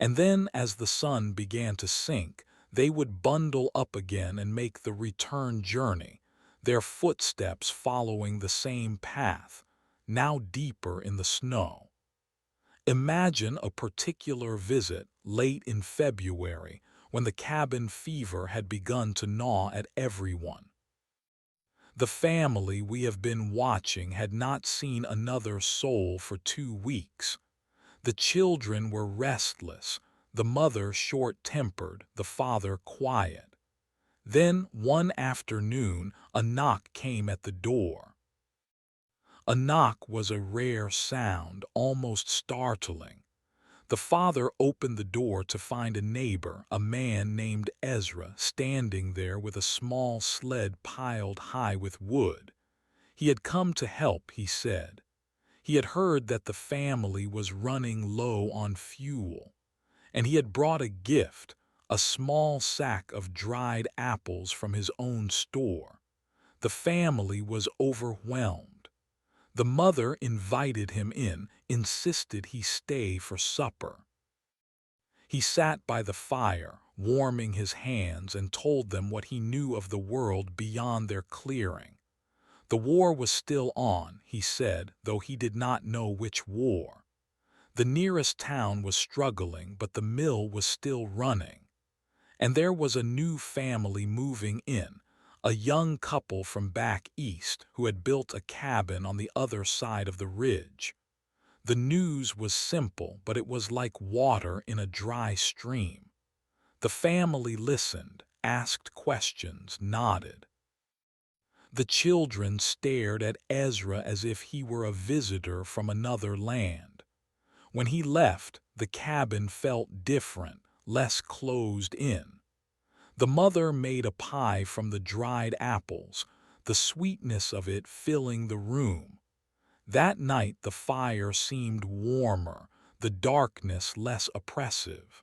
And then, as the sun began to sink, they would bundle up again and make the return journey, their footsteps following the same path, now deeper in the snow. Imagine a particular visit late in February when the cabin fever had begun to gnaw at everyone. The family we have been watching had not seen another soul for 2 weeks. The children were restless, the mother short-tempered, the father quiet. Then, one afternoon, a knock came at the door. A knock was a rare sound, almost startling. The father opened the door to find a neighbor, a man named Ezra, standing there with a small sled piled high with wood. He had come to help, he said. He had heard that the family was running low on fuel, and he had brought a gift, a small sack of dried apples from his own store. The family was overwhelmed. The mother invited him in, insisted he stay for supper. He sat by the fire, warming his hands, and told them what he knew of the world beyond their clearing. The war was still on, he said, though he did not know which war. The nearest town was struggling, but the mill was still running. And there was a new family moving in, a young couple from back east who had built a cabin on the other side of the ridge. The news was simple, but it was like water in a dry stream. The family listened, asked questions, nodded. The children stared at Ezra as if he were a visitor from another land. When he left, the cabin felt different, less closed in. The mother made a pie from the dried apples, the sweetness of it filling the room. That night the fire seemed warmer, the darkness less oppressive.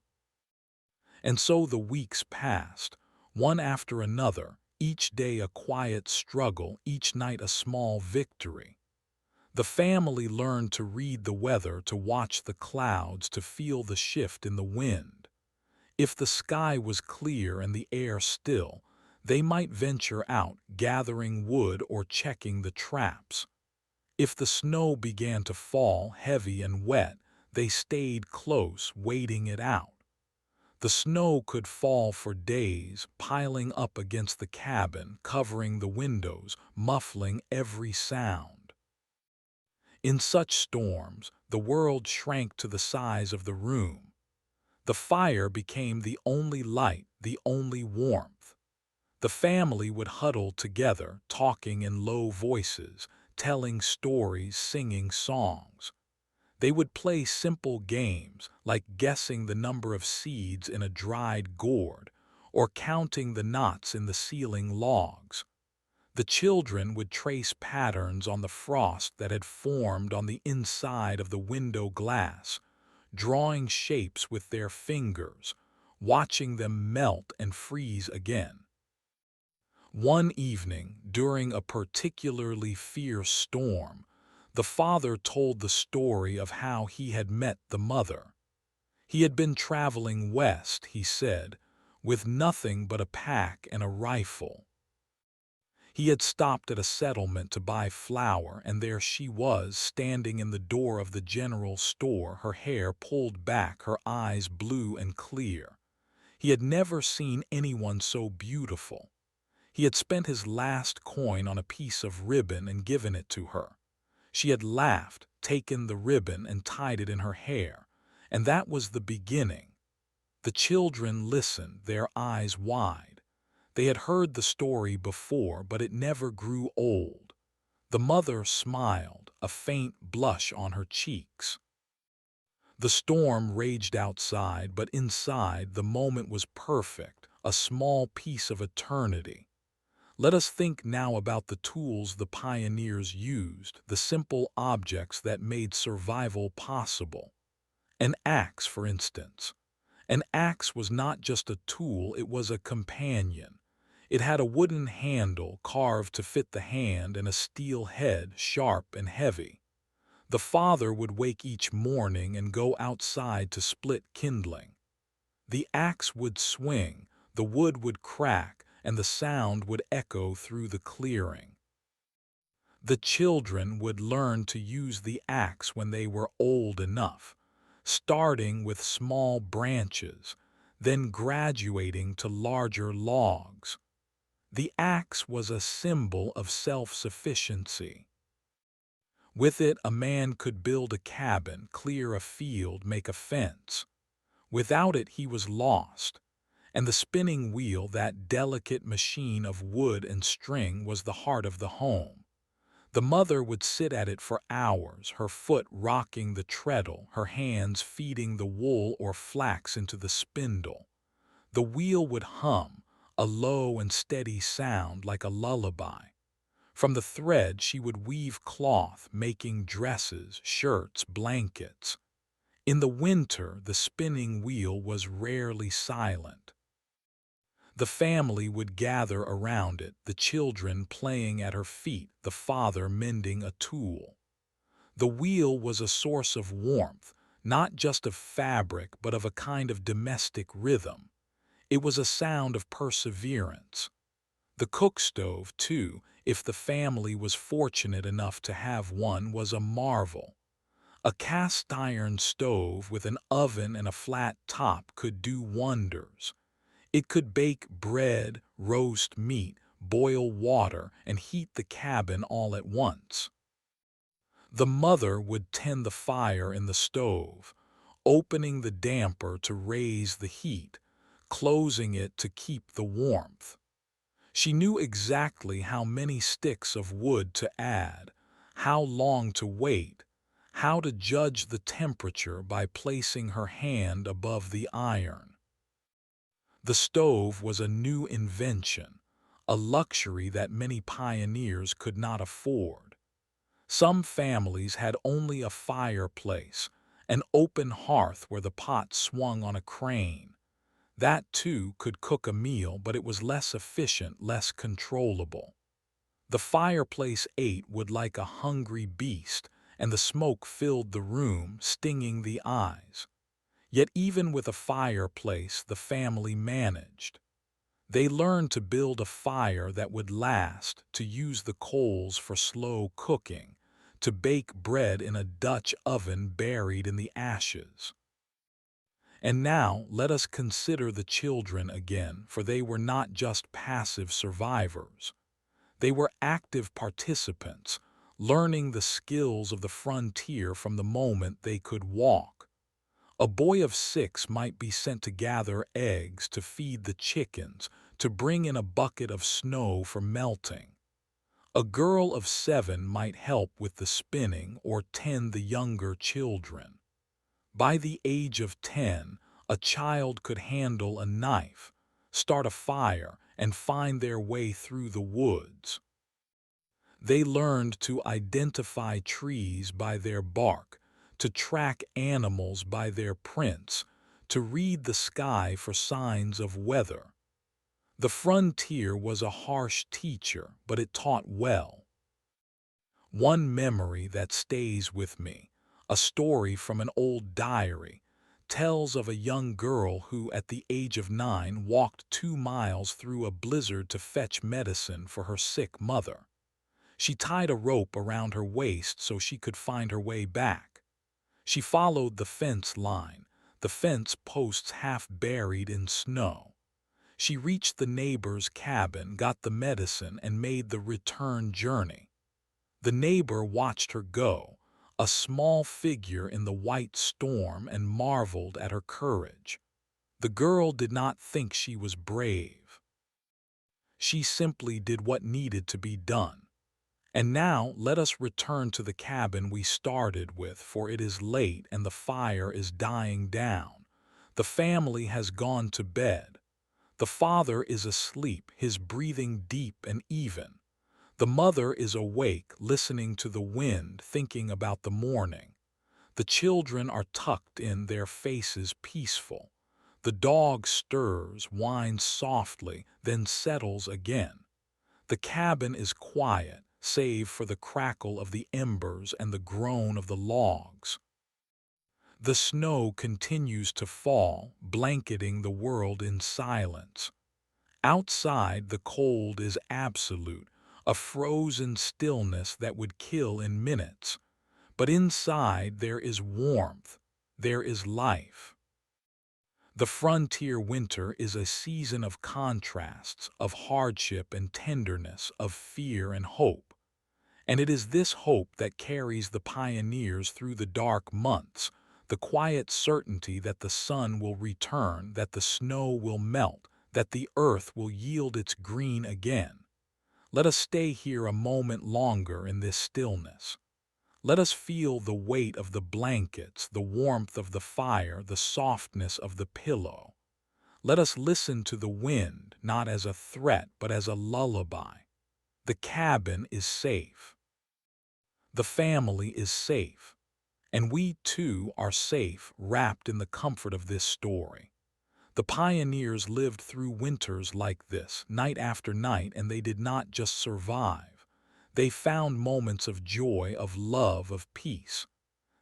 And so the weeks passed, one after another, each day a quiet struggle, each night a small victory. The family learned to read the weather, to watch the clouds, to feel the shift in the wind. If the sky was clear and the air still, they might venture out, gathering wood or checking the traps. If the snow began to fall, heavy and wet, they stayed close, waiting it out. The snow could fall for days, piling up against the cabin, covering the windows, muffling every sound. In such storms, the world shrank to the size of the room. The fire became the only light, the only warmth. The family would huddle together, talking in low voices, telling stories, singing songs. They would play simple games, like guessing the number of seeds in a dried gourd, or counting the knots in the ceiling logs. The children would trace patterns on the frost that had formed on the inside of the window glass, drawing shapes with their fingers, watching them melt and freeze again. One evening, during a particularly fierce storm, the father told the story of how he had met the mother. He had been traveling west, he said, with nothing but a pack and a rifle. He had stopped at a settlement to buy flour, and there she was, standing in the door of the general store, her hair pulled back, her eyes blue and clear. He had never seen anyone so beautiful. He had spent his last coin on a piece of ribbon and given it to her. She had laughed, taken the ribbon and tied it in her hair, and that was the beginning. The children listened, their eyes wide. They had heard the story before, but it never grew old. The mother smiled, a faint blush on her cheeks. The storm raged outside, but inside the moment was perfect, a small piece of eternity. Let us think now about the tools the pioneers used, the simple objects that made survival possible. An axe, for instance. An axe was not just a tool, it was a companion. It had a wooden handle carved to fit the hand and a steel head, sharp and heavy. The father would wake each morning and go outside to split kindling. The axe would swing, the wood would crack, and the sound would echo through the clearing. The children would learn to use the axe when they were old enough, starting with small branches, then graduating to larger logs. The axe was a symbol of self-sufficiency. With it, a man could build a cabin, clear a field, make a fence. Without it, he was lost. And the spinning wheel, that delicate machine of wood and string, was the heart of the home. The mother would sit at it for hours, her foot rocking the treadle, her hands feeding the wool or flax into the spindle. The wheel would hum, a low and steady sound like a lullaby. From the thread she would weave cloth, making dresses, shirts, blankets. In the winter, the spinning wheel was rarely silent. The family would gather around it, the children playing at her feet, the father mending a tool. The wheel was a source of warmth, not just of fabric, but of a kind of domestic rhythm. It was a sound of perseverance. The cook stove, too, if the family was fortunate enough to have one, was a marvel. A cast-iron stove with an oven and a flat top could do wonders. It could bake bread, roast meat, boil water, and heat the cabin all at once. The mother would tend the fire in the stove, opening the damper to raise the heat, closing it to keep the warmth. She knew exactly how many sticks of wood to add, how long to wait, how to judge the temperature by placing her hand above the iron. The stove was a new invention, a luxury that many pioneers could not afford. Some families had only a fireplace, an open hearth where the pot swung on a crane. That, too, could cook a meal, but it was less efficient, less controllable. The fireplace ate would like a hungry beast, and the smoke filled the room, stinging the eyes. Yet even with a fireplace, the family managed. They learned to build a fire that would last, to use the coals for slow cooking, to bake bread in a Dutch oven buried in the ashes. And now let us consider the children again, for they were not just passive survivors. They were active participants, learning the skills of the frontier from the moment they could walk. A boy of 6 might be sent to gather eggs, to feed the chickens, to bring in a bucket of snow for melting. A girl of 7 might help with the spinning or tend the younger children. By the age of 10, a child could handle a knife, start a fire, and find their way through the woods. They learned to identify trees by their bark, to track animals by their prints, to read the sky for signs of weather. The frontier was a harsh teacher, but it taught well. One memory that stays with me, a story from an old diary, tells of a young girl who, at the age of 9, walked 2 miles through a blizzard to fetch medicine for her sick mother. She tied a rope around her waist so she could find her way back. She followed the fence line, the fence posts half buried in snow. She reached the neighbor's cabin, got the medicine, and made the return journey. The neighbor watched her go, a small figure in the white storm, and marveled at her courage. The girl did not think she was brave. She simply did what needed to be done. And now let us return to the cabin we started with, for it is late and the fire is dying down. The family has gone to bed. The father is asleep, his breathing deep and even. The mother is awake, listening to the wind, thinking about the morning. The children are tucked in, their faces peaceful. The dog stirs, whines softly, then settles again. The cabin is quiet, save for the crackle of the embers and the groan of the logs. The snow continues to fall, blanketing the world in silence. Outside, the cold is absolute, a frozen stillness that would kill in minutes. But inside there is warmth, there is life. The frontier winter is a season of contrasts, of hardship and tenderness, of fear and hope. And it is this hope that carries the pioneers through the dark months, the quiet certainty that the sun will return, that the snow will melt, that the earth will yield its green again. Let us stay here a moment longer in this stillness. Let us feel the weight of the blankets, the warmth of the fire, the softness of the pillow. Let us listen to the wind, not as a threat, but as a lullaby. The cabin is safe. The family is safe. And we, too, are safe, wrapped in the comfort of this story. The pioneers lived through winters like this, night after night, and they did not just survive. They found moments of joy, of love, of peace.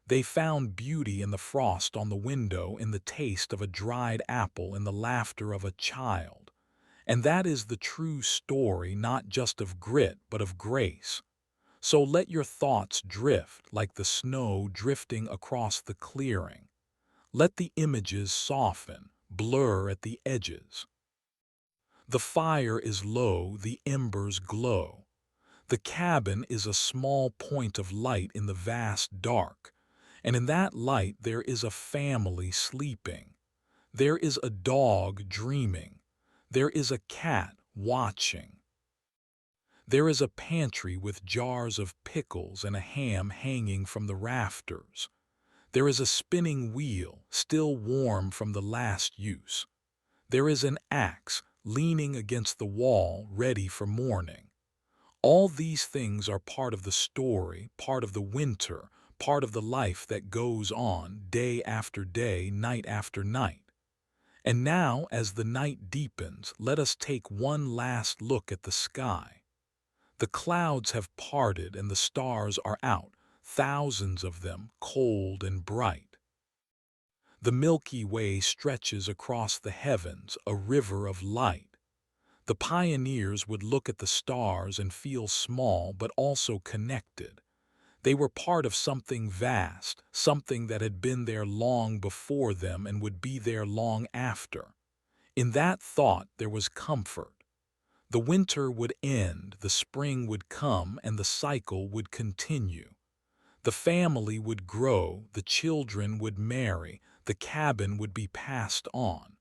They found beauty in the frost on the window, in the taste of a dried apple, in the laughter of a child. And that is the true story, not just of grit, but of grace. So let your thoughts drift like the snow drifting across the clearing. Let the images soften, blur at the edges. The fire is low, the embers glow. The cabin is a small point of light in the vast dark, and in that light there is a family sleeping. There is a dog dreaming. There is a cat watching. There is a pantry with jars of pickles and a ham hanging from the rafters. There is a spinning wheel, still warm from the last use. There is an axe leaning against the wall, ready for morning. All these things are part of the story, part of the winter, part of the life that goes on day after day, night after night. And now, as the night deepens, let us take one last look at the sky. The clouds have parted and the stars are out, thousands of them, cold and bright. The Milky Way stretches across the heavens, a river of light. The pioneers would look at the stars and feel small but also connected. They were part of something vast, something that had been there long before them and would be there long after. In that thought there was comfort. The winter would end, the spring would come, and the cycle would continue. The family would grow, the children would marry, the cabin would be passed on.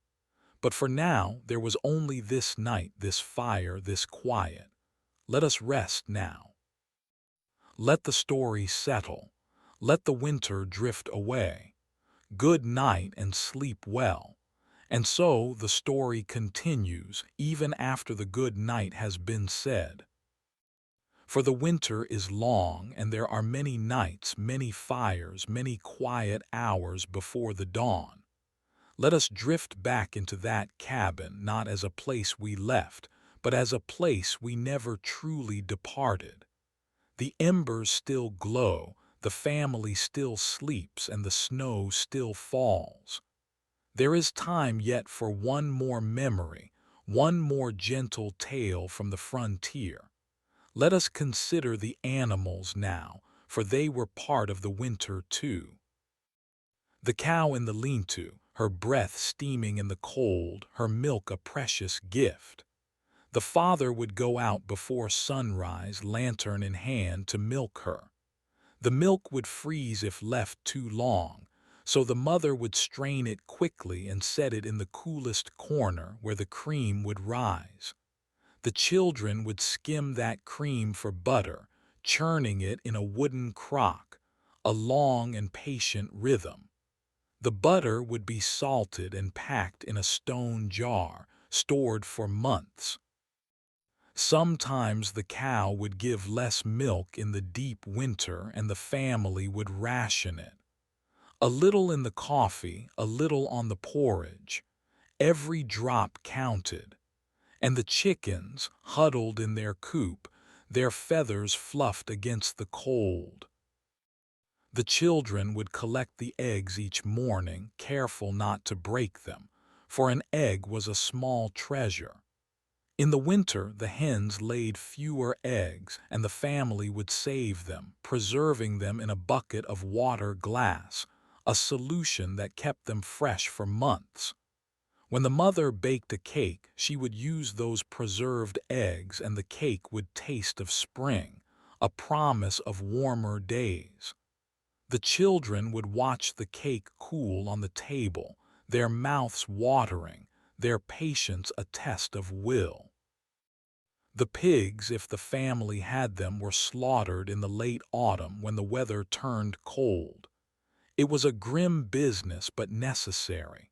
But for now, there was only this night, this fire, this quiet. Let us rest now. Let the story settle. Let the winter drift away. Good night and sleep well. And so the story continues, even after the good night has been said. For the winter is long, and there are many nights, many fires, many quiet hours before the dawn. Let us drift back into that cabin, not as a place we left, but as a place we never truly departed. The embers still glow, the family still sleeps, and the snow still falls. There is time yet for one more memory, one more gentle tale from the frontier. Let us consider the animals now, for they were part of the winter too. The cow in the lean-to, her breath steaming in the cold, her milk a precious gift. The father would go out before sunrise, lantern in hand, to milk her. The milk would freeze if left too long, so the mother would strain it quickly and set it in the coolest corner where the cream would rise. The children would skim that cream for butter, churning it in a wooden crock, a long and patient rhythm. The butter would be salted and packed in a stone jar, stored for months. Sometimes the cow would give less milk in the deep winter and the family would ration it. A little in the coffee, a little on the porridge. Every drop counted. And the chickens, huddled in their coop, their feathers fluffed against the cold. The children would collect the eggs each morning, careful not to break them, for an egg was a small treasure. In the winter, the hens laid fewer eggs, and the family would save them, preserving them in a bucket of water glass, a solution that kept them fresh for months. When the mother baked a cake, she would use those preserved eggs and the cake would taste of spring, a promise of warmer days. The children would watch the cake cool on the table, their mouths watering, their patience a test of will. The pigs, if the family had them, were slaughtered in the late autumn when the weather turned cold. It was a grim business but necessary.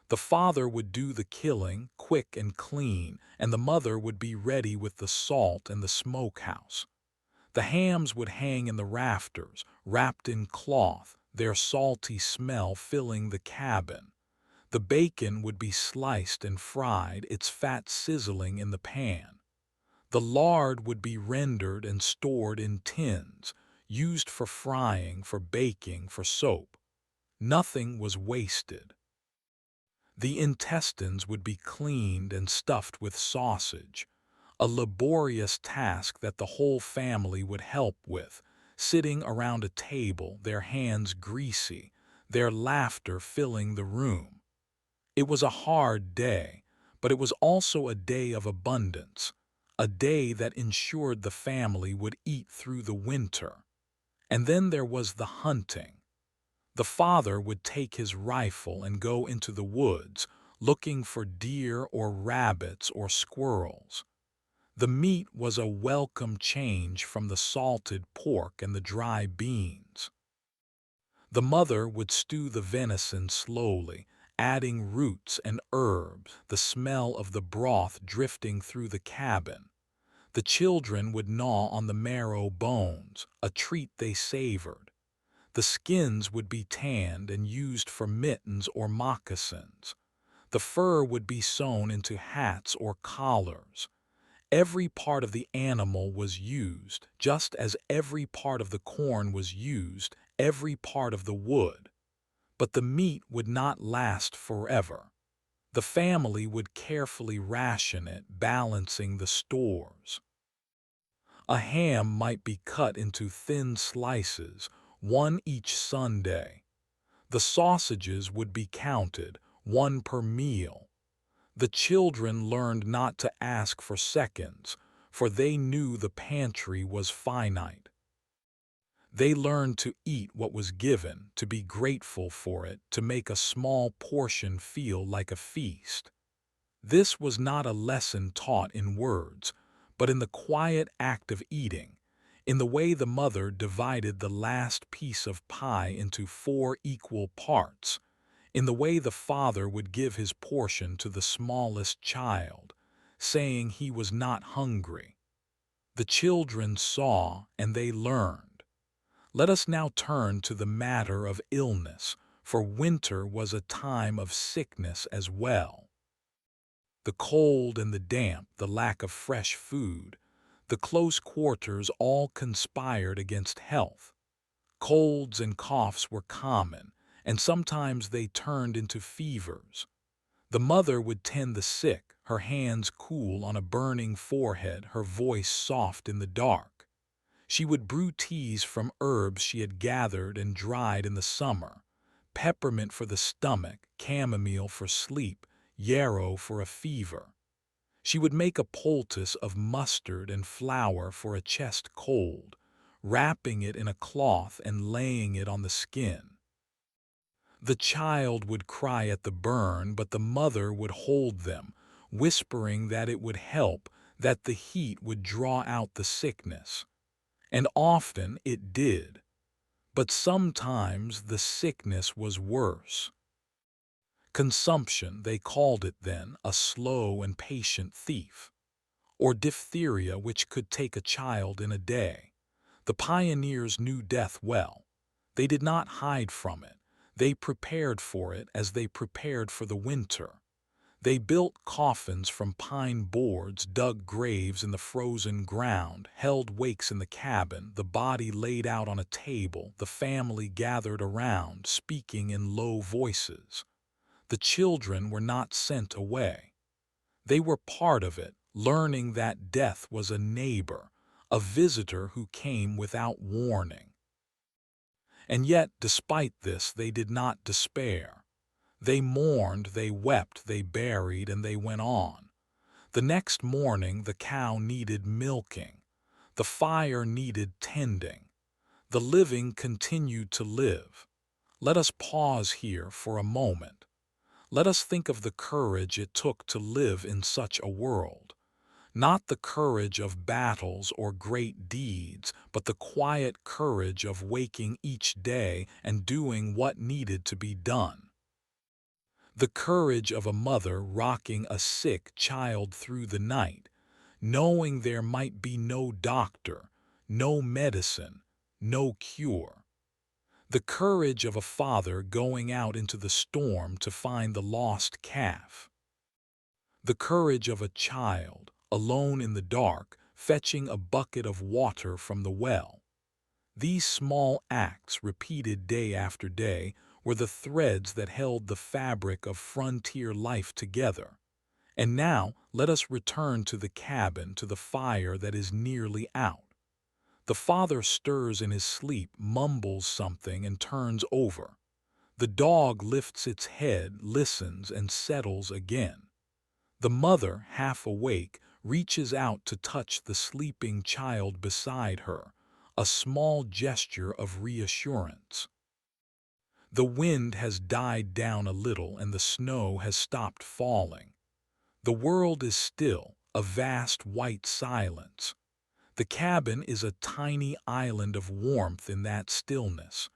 The father would do the killing, quick and clean, and the mother would be ready with the salt and the smokehouse. The hams would hang in the rafters, wrapped in cloth, their salty smell filling the cabin. The bacon would be sliced and fried, its fat sizzling in the pan. The lard would be rendered and stored in tins, used for frying, for baking, for soap. Nothing was wasted. The intestines would be cleaned and stuffed with sausage, a laborious task that the whole family would help with, sitting around a table, their hands greasy, their laughter filling the room. It was a hard day, but it was also a day of abundance, a day that ensured the family would eat through the winter. And then there was the hunting. The father would take his rifle and go into the woods, looking for deer or rabbits or squirrels. The meat was a welcome change from the salted pork and the dry beans. The mother would stew the venison slowly, adding roots and herbs, the smell of the broth drifting through the cabin. The children would gnaw on the marrow bones, a treat they savored. The skins would be tanned and used for mittens or moccasins. The fur would be sewn into hats or collars. Every part of the animal was used, just as every part of the corn was used, every part of the wood. But the meat would not last forever. The family would carefully ration it, balancing the stores. A ham might be cut into thin slices, one each Sunday. The sausages would be counted, one per meal. The children learned not to ask for seconds, for they knew the pantry was finite. They learned to eat what was given, to be grateful for it, to make a small portion feel like a feast. This was not a lesson taught in words, but in the quiet act of eating, in the way the mother divided the last piece of pie into 4 equal parts, in the way the father would give his portion to the smallest child, saying he was not hungry. The children saw and they learned. Let us now turn to the matter of illness, for winter was a time of sickness as well. The cold and the damp, the lack of fresh food, the close quarters all conspired against health. Colds and coughs were common, and sometimes they turned into fevers. The mother would tend the sick, her hands cool on a burning forehead, her voice soft in the dark. She would brew teas from herbs she had gathered and dried in the summer, peppermint for the stomach, chamomile for sleep, yarrow for a fever. She would make a poultice of mustard and flour for a chest cold, wrapping it in a cloth and laying it on the skin. The child would cry at the burn, but the mother would hold them, whispering that it would help, that the heat would draw out the sickness, and often it did, but sometimes the sickness was worse. Consumption, they called it then, a slow and patient thief, or diphtheria, which could take a child in a day. The pioneers knew death well. They did not hide from it. They prepared for it as they prepared for the winter. They built coffins from pine boards, dug graves in the frozen ground, held wakes in the cabin, the body laid out on a table, the family gathered around, speaking in low voices. The children were not sent away. They were part of it, learning that death was a neighbor, a visitor who came without warning. And yet, despite this, they did not despair. They mourned, they wept, they buried, and they went on. The next morning the cow needed milking. The fire needed tending. The living continued to live. Let us pause here for a moment. Let us think of the courage it took to live in such a world. Not the courage of battles or great deeds, but the quiet courage of waking each day and doing what needed to be done. The courage of a mother rocking a sick child through the night, knowing there might be no doctor, no medicine, no cure. The courage of a father going out into the storm to find the lost calf. The courage of a child, alone in the dark, fetching a bucket of water from the well. These small acts, repeated day after day, were the threads that held the fabric of frontier life together. And now let us return to the cabin, to the fire that is nearly out. The father stirs in his sleep, mumbles something, and turns over. The dog lifts its head, listens, and settles again. The mother, half awake, reaches out to touch the sleeping child beside her, a small gesture of reassurance. The wind has died down a little and the snow has stopped falling. The world is still, a vast white silence. The cabin is a tiny island of warmth in that stillness.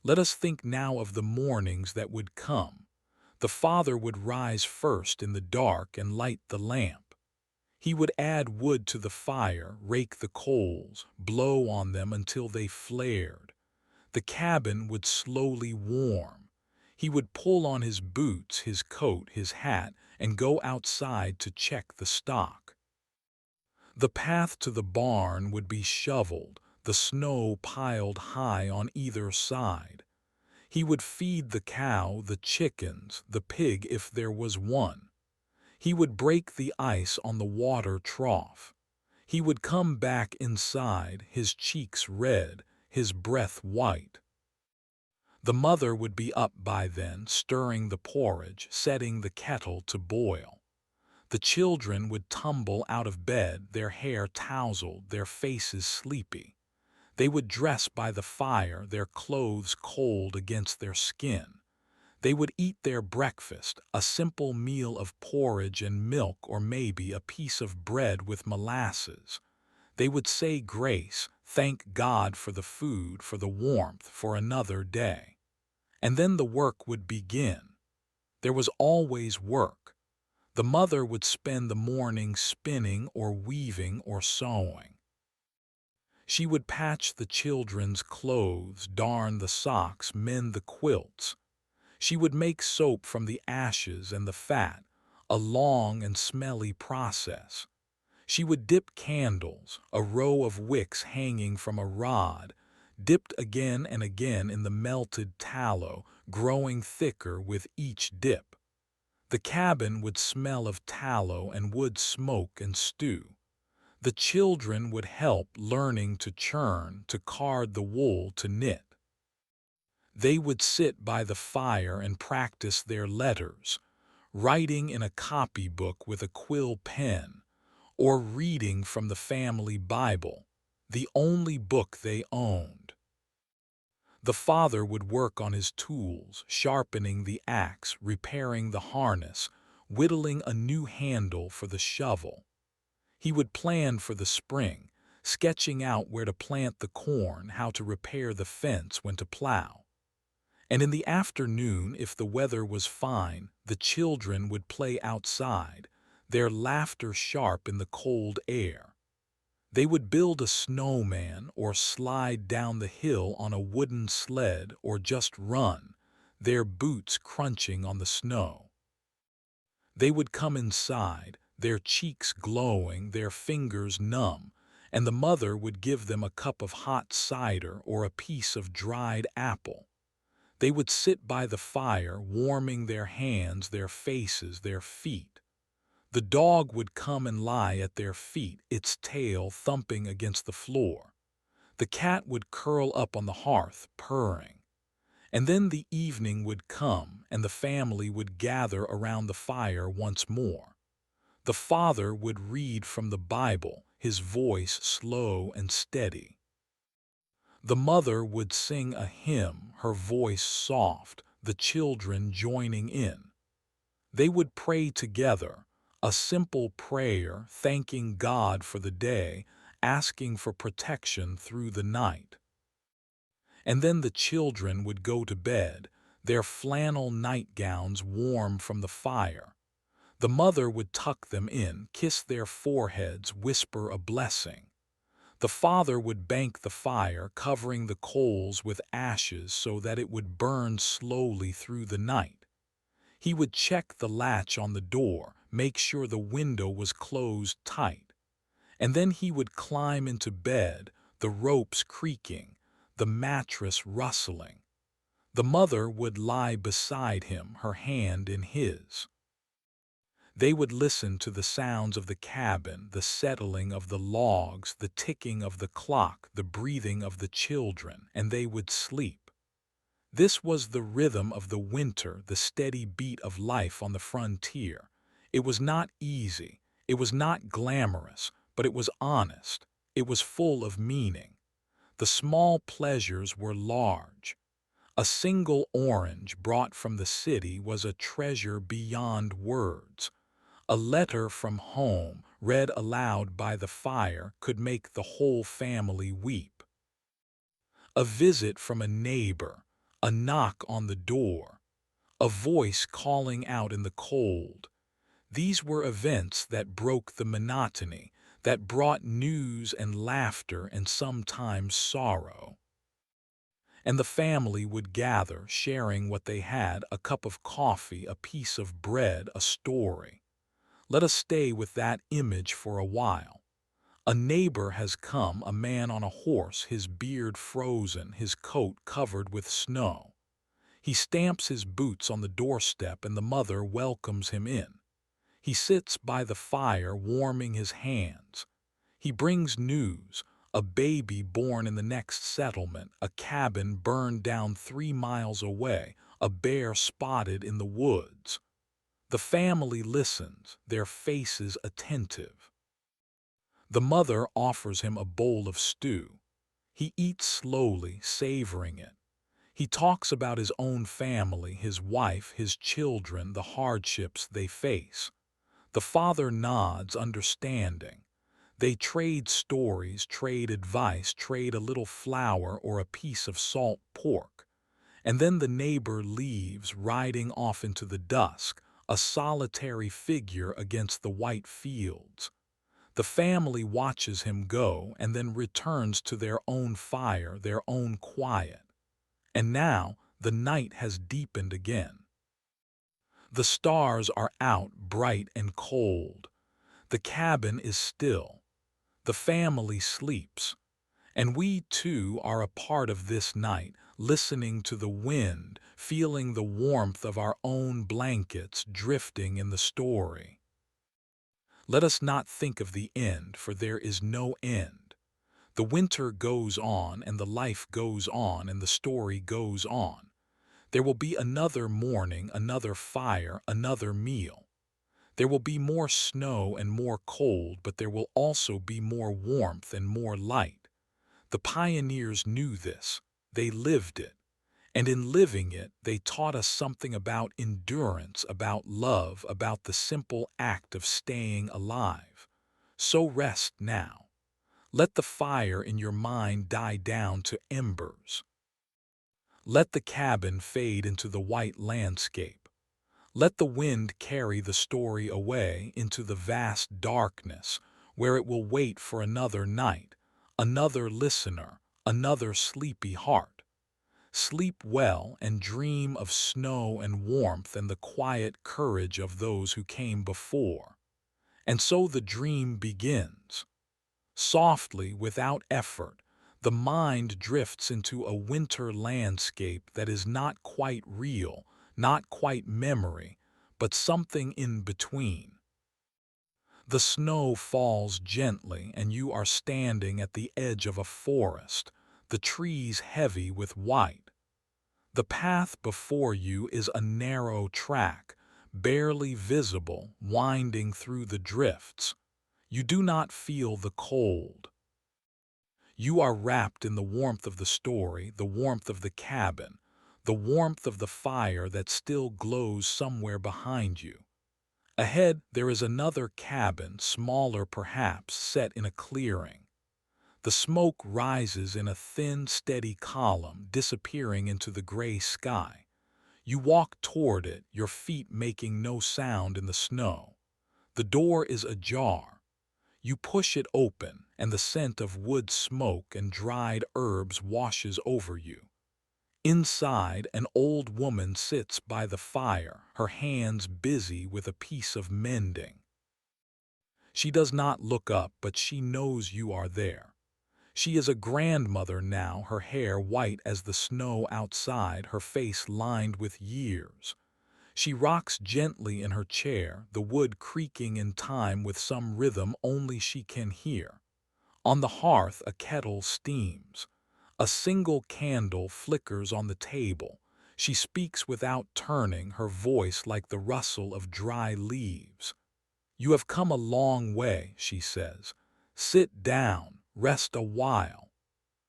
Let us think now of the mornings that would come. The father would rise first in the dark and light the lamp. He would add wood to the fire, rake the coals, blow on them until they flared. The cabin would slowly warm. He would pull on his boots, his coat, his hat, and go outside to check the stock. The path to the barn would be shoveled, the snow piled high on either side. He would feed the cow, the chickens, the pig if there was one. He would break the ice on the water trough. He would come back inside, his cheeks red, his breath white. The mother would be up by then, stirring the porridge, setting the kettle to boil. The children would tumble out of bed, their hair tousled, their faces sleepy. They would dress by the fire, their clothes cold against their skin. They would eat their breakfast, a simple meal of porridge and milk, or maybe a piece of bread with molasses. They would say grace, thank God for the food, for the warmth, for another day. And then the work would begin. There was always work. The mother would spend the morning spinning or weaving or sewing. She would patch the children's clothes, darn the socks, mend the quilts. She would make soap from the ashes and the fat, a long and smelly process. She would dip candles, a row of wicks hanging from a rod, dipped again and again in the melted tallow, growing thicker with each dip. The cabin would smell of tallow and wood smoke and stew. The children would help, learning to churn, to card the wool, to knit. They would sit by the fire and practice their letters, writing in a copybook with a quill pen, or reading from the family Bible, the only book they owned. The father would work on his tools, sharpening the axe, repairing the harness, whittling a new handle for the shovel. He would plan for the spring, sketching out where to plant the corn, how to repair the fence, when to plow. And in the afternoon, if the weather was fine, the children would play outside, their laughter sharp in the cold air. They would build a snowman or slide down the hill on a wooden sled or just run, their boots crunching on the snow. They would come inside, their cheeks glowing, their fingers numb, and the mother would give them a cup of hot cider or a piece of dried apple. They would sit by the fire, warming their hands, their faces, their feet. The dog would come and lie at their feet, its tail thumping against the floor. The cat would curl up on the hearth, purring. And then the evening would come, and the family would gather around the fire once more. The father would read from the Bible, his voice slow and steady. The mother would sing a hymn, her voice soft, the children joining in. They would pray together, a simple prayer, thanking God for the day, asking for protection through the night. And then the children would go to bed, their flannel nightgowns warm from the fire. The mother would tuck them in, kiss their foreheads, whisper a blessing. The father would bank the fire, covering the coals with ashes so that it would burn slowly through the night. He would check the latch on the door, make sure the window was closed tight. And then he would climb into bed, the ropes creaking, the mattress rustling. The mother would lie beside him, her hand in his. They would listen to the sounds of the cabin, the settling of the logs, the ticking of the clock, the breathing of the children, and they would sleep. This was the rhythm of the winter, the steady beat of life on the frontier. It was not easy, it was not glamorous, but it was honest. It was full of meaning. The small pleasures were large. A single orange brought from the city was a treasure beyond words. A letter from home, read aloud by the fire, could make the whole family weep. A visit from a neighbor, a knock on the door, a voice calling out in the cold. These were events that broke the monotony, that brought news and laughter and sometimes sorrow. And the family would gather, sharing what they had, a cup of coffee, a piece of bread, a story. Let us stay with that image for a while. A neighbor has come, a man on a horse, his beard frozen, his coat covered with snow. He stamps his boots on the doorstep and the mother welcomes him in. He sits by the fire, warming his hands. He brings news, a baby born in the next settlement, a cabin burned down 3 miles away, a bear spotted in the woods. The family listens, their faces attentive. The mother offers him a bowl of stew. He eats slowly, savoring it. He talks about his own family, his wife, his children, the hardships they face. The father nods, understanding. They trade stories, trade advice, trade a little flour or a piece of salt pork. And then the neighbor leaves, riding off into the dusk, a solitary figure against the white fields. The family watches him go and then returns to their own fire, their own quiet. And now the night has deepened again. The stars are out, bright and cold. The cabin is still. The family sleeps. And we too are a part of this night, listening to the wind, feeling the warmth of our own blankets drifting in the story. Let us not think of the end, for there is no end. The winter goes on, and the life goes on, and the story goes on. There will be another morning, another fire, another meal. There will be more snow and more cold, but there will also be more warmth and more light. The pioneers knew this. They lived it. And in living it, they taught us something about endurance, about love, about the simple act of staying alive. So rest now. Let the fire in your mind die down to embers. Let the cabin fade into the white landscape. Let the wind carry the story away into the vast darkness where it will wait for another night, another listener, another sleepy heart. Sleep well and dream of snow and warmth and the quiet courage of those who came before. And so the dream begins. Softly, without effort, the mind drifts into a winter landscape that is not quite real, not quite memory, but something in between. The snow falls gently and you are standing at the edge of a forest, the trees heavy with white. The path before you is a narrow track, barely visible, winding through the drifts. You do not feel the cold. You are wrapped in the warmth of the story, the warmth of the cabin, the warmth of the fire that still glows somewhere behind you. Ahead, there is another cabin, smaller perhaps, set in a clearing. The smoke rises in a thin, steady column, disappearing into the gray sky. You walk toward it, your feet making no sound in the snow. The door is ajar. You push it open, and the scent of wood smoke and dried herbs washes over you. Inside, an old woman sits by the fire, her hands busy with a piece of mending. She does not look up, but she knows you are there. She is a grandmother now, her hair white as the snow outside, her face lined with years. She rocks gently in her chair, the wood creaking in time with some rhythm only she can hear. On the hearth a kettle steams. A single candle flickers on the table. She speaks without turning, her voice like the rustle of dry leaves. "You have come a long way," she says. "Sit down, rest a while."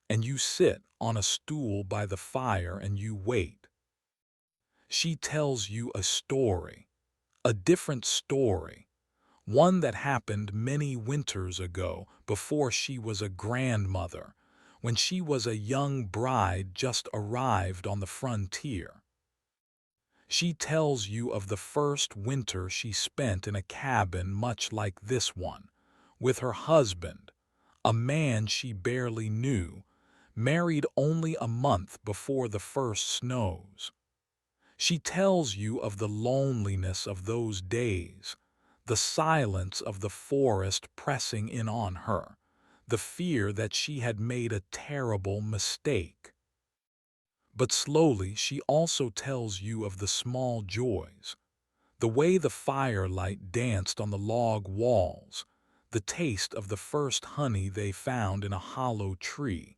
And you sit on a stool by the fire and you wait. She tells you a different story, one that happened many winters ago, before she was a grandmother, when she was a young bride just arrived on the frontier. She tells you of the first winter she spent in a cabin much like this one, with her husband, a man she barely knew, married only a month before the first snows. She tells you of the loneliness of those days, the silence of the forest pressing in on her, the fear that she had made a terrible mistake. But slowly she also tells you of the small joys, the way the firelight danced on the log walls, the taste of the first honey they found in a hollow tree,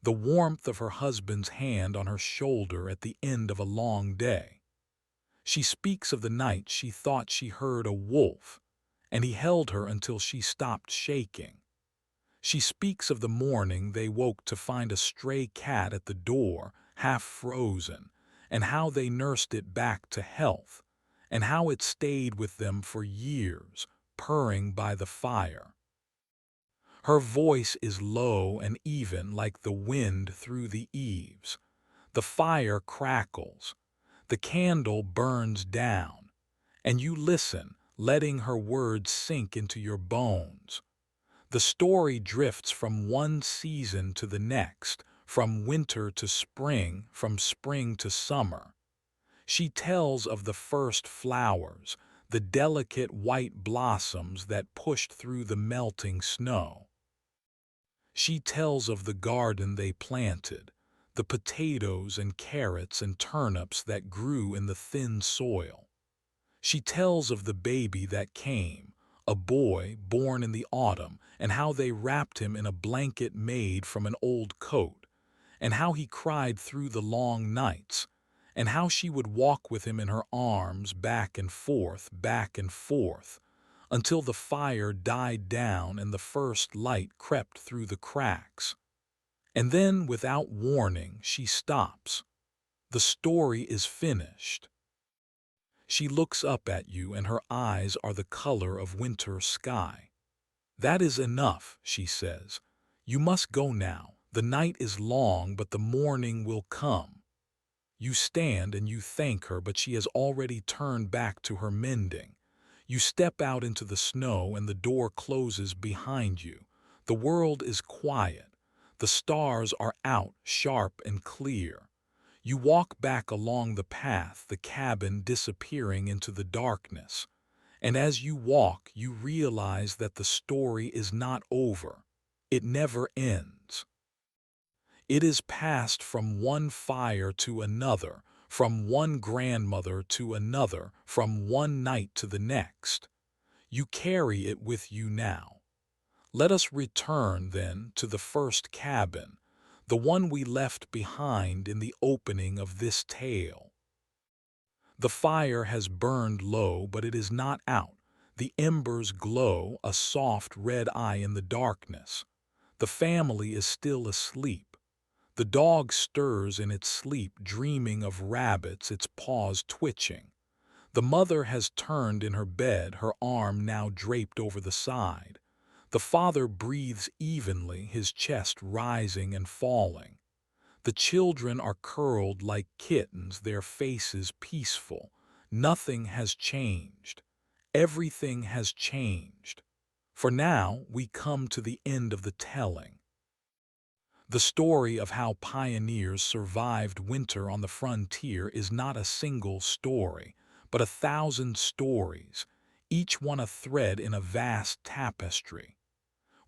the warmth of her husband's hand on her shoulder at the end of a long day. She speaks of the night she thought she heard a wolf, and he held her until she stopped shaking. She speaks of the morning they woke to find a stray cat at the door, half frozen, and how they nursed it back to health, and how it stayed with them for years, purring by the fire. Her voice is low and even like the wind through the eaves. The fire crackles. The candle burns down, and you listen, letting her words sink into your bones. The story drifts from one season to the next, from winter to spring, from spring to summer. She tells of the first flowers, the delicate white blossoms that pushed through the melting snow. She tells of the garden they planted, the potatoes and carrots and turnips that grew in the thin soil. She tells of the baby that came, a boy born in the autumn, and how they wrapped him in a blanket made from an old coat, and how he cried through the long nights, and how she would walk with him in her arms back and forth, until the fire died down and the first light crept through the cracks. And then, without warning, she stops. The story is finished. She looks up at you and her eyes are the color of winter sky. "That is enough," she says. "You must go now. The night is long, but the morning will come." You stand and you thank her, but she has already turned back to her mending. You step out into the snow and the door closes behind you. The world is quiet. The stars are out, sharp and clear. You walk back along the path, the cabin disappearing into the darkness. And as you walk, you realize that the story is not over. It never ends. It is passed from one fire to another, from one grandmother to another, from one night to the next. You carry it with you now. Let us return, then, to the first cabin, the one we left behind in the opening of this tale. The fire has burned low, but it is not out. The embers glow, a soft red eye in the darkness. The family is still asleep. The dog stirs in its sleep, dreaming of rabbits, its paws twitching. The mother has turned in her bed, her arm now draped over the side. The father breathes evenly, his chest rising and falling. The children are curled like kittens, their faces peaceful. Nothing has changed. Everything has changed. For now we come to the end of the telling. The story of how pioneers survived winter on the frontier is not a single story, but 1,000 stories, each one a thread in a vast tapestry.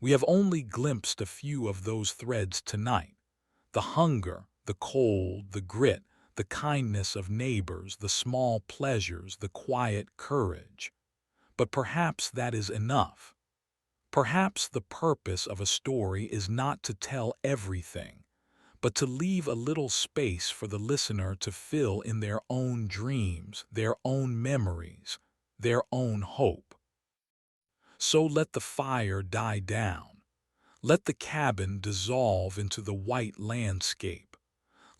We have only glimpsed a few of those threads tonight. The hunger, the cold, the grit, the kindness of neighbors, the small pleasures, the quiet courage. But perhaps that is enough. Perhaps the purpose of a story is not to tell everything, but to leave a little space for the listener to fill in their own dreams, their own memories, their own hope. So let the fire die down. Let the cabin dissolve into the white landscape.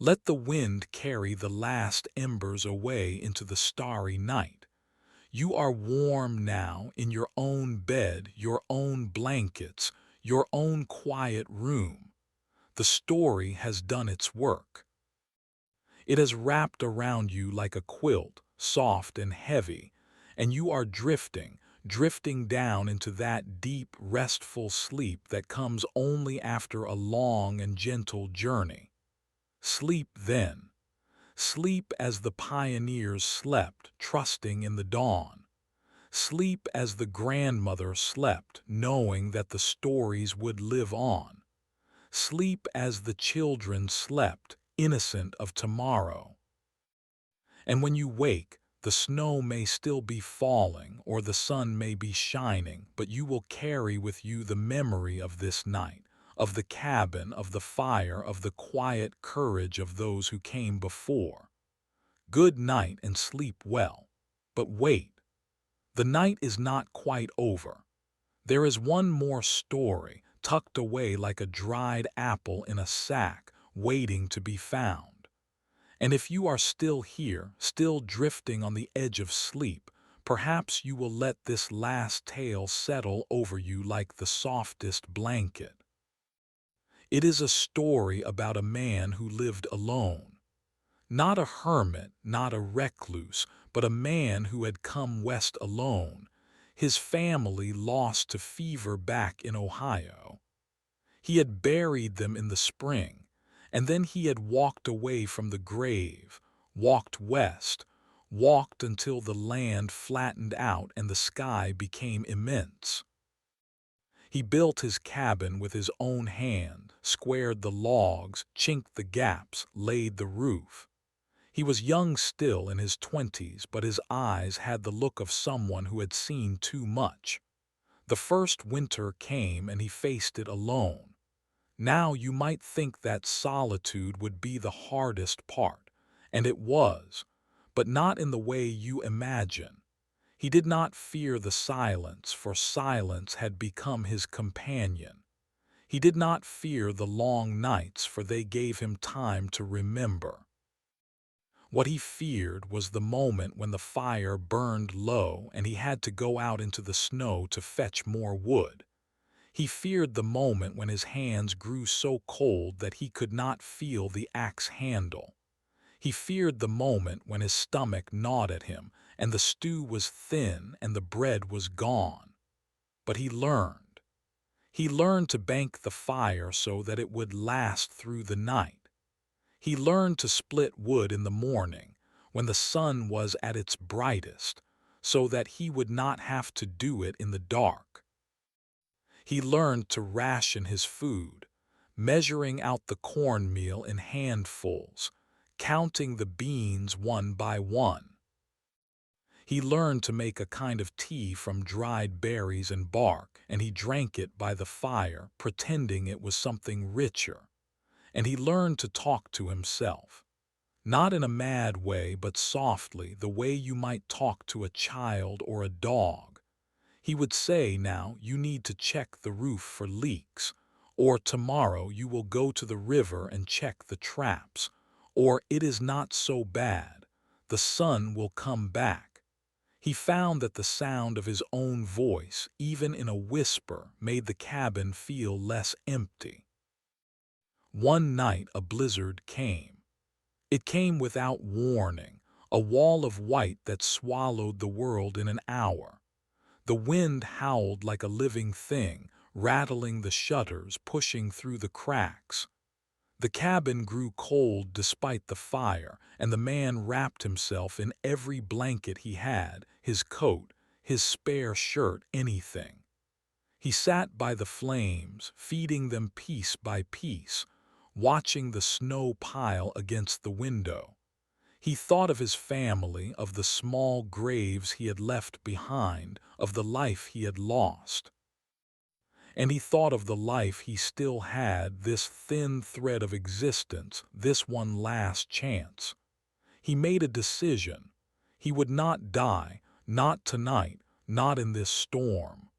Let the wind carry the last embers away into the starry night. You are warm now in your own bed, your own blankets, your own quiet room. The story has done its work. It has wrapped around you like a quilt, soft and heavy, and you are drifting, drifting down into that deep, restful sleep that comes only after a long and gentle journey. Sleep then. Sleep as the pioneers slept, trusting in the dawn. Sleep as the grandmother slept, knowing that the stories would live on. Sleep as the children slept, innocent of tomorrow. And when you wake, the snow may still be falling or the sun may be shining, but you will carry with you the memory of this night, of the cabin, of the fire, of the quiet courage of those who came before. Good night and sleep well. But wait, the night is not quite over. There is one more story, tucked away like a dried apple in a sack, waiting to be found. And if you are still here, still drifting on the edge of sleep, perhaps you will let this last tale settle over you like the softest blanket. It is a story about a man who lived alone. Not a hermit, not a recluse, but a man who had come west alone, his family lost to fever back in Ohio. He had buried them in the spring, and then he had walked away from the grave, walked west, walked until the land flattened out and the sky became immense. He built his cabin with his own hand, squared the logs, chinked the gaps, laid the roof. He was young still in his 20s, but his eyes had the look of someone who had seen too much. The first winter came and he faced it alone. Now you might think that solitude would be the hardest part, and it was, but not in the way you imagine. He did not fear the silence, for silence had become his companion. He did not fear the long nights, for they gave him time to remember. What he feared was the moment when the fire burned low and he had to go out into the snow to fetch more wood. He feared the moment when his hands grew so cold that he could not feel the axe handle. He feared the moment when his stomach gnawed at him and the stew was thin and the bread was gone. But he learned. He learned to bank the fire so that it would last through the night. He learned to split wood in the morning, when the sun was at its brightest, so that he would not have to do it in the dark. He learned to ration his food, measuring out the cornmeal in handfuls, counting the beans one by one. He learned to make a kind of tea from dried berries and bark, and he drank it by the fire, pretending it was something richer. And he learned to talk to himself. Not in a mad way, but softly, the way you might talk to a child or a dog. He would say, "Now you need to check the roof for leaks," or "Tomorrow you will go to the river and check the traps," or "It is not so bad, the sun will come back." He found that the sound of his own voice, even in a whisper, made the cabin feel less empty. One night a blizzard came. It came without warning, a wall of white that swallowed the world in an hour. The wind howled like a living thing, rattling the shutters, pushing through the cracks. The cabin grew cold despite the fire, and the man wrapped himself in every blanket he had, his coat, his spare shirt, anything. He sat by the flames, feeding them piece by piece, watching the snow pile against the window. He thought of his family, of the small graves he had left behind, of the life he had lost. And he thought of the life he still had, this thin thread of existence, this one last chance. He made a decision. He would not die, not tonight, not in this storm.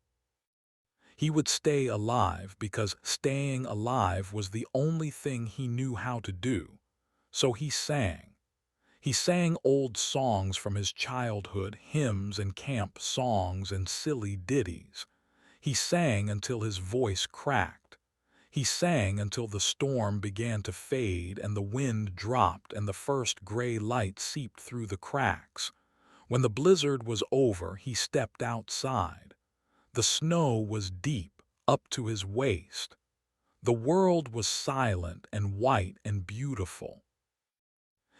He would stay alive because staying alive was the only thing he knew how to do. So he sang. He sang old songs from his childhood, hymns and camp songs and silly ditties. He sang until his voice cracked. He sang until the storm began to fade and the wind dropped and the first gray light seeped through the cracks. When the blizzard was over, he stepped outside. The snow was deep, up to his waist. The world was silent and white and beautiful.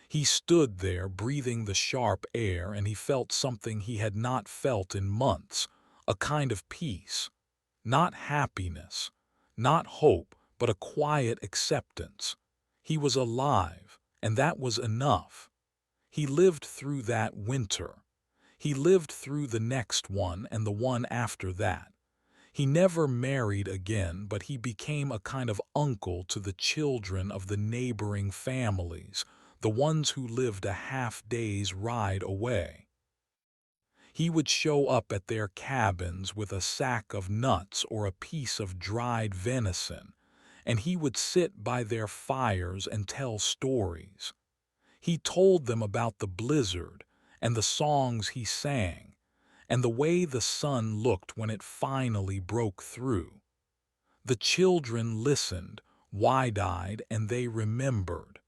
He stood there, breathing the sharp air, and he felt something he had not felt in months, a kind of peace. Not happiness, not hope, but a quiet acceptance. He was alive, and that was enough. He lived through that winter. He lived through the next one and the one after that. He never married again, but he became a kind of uncle to the children of the neighboring families, the ones who lived a half-day's ride away. He would show up at their cabins with a sack of nuts or a piece of dried venison, and he would sit by their fires and tell stories. He told them about the blizzard and the songs he sang, and the way the sun looked when it finally broke through. The children listened, wide-eyed, and they remembered.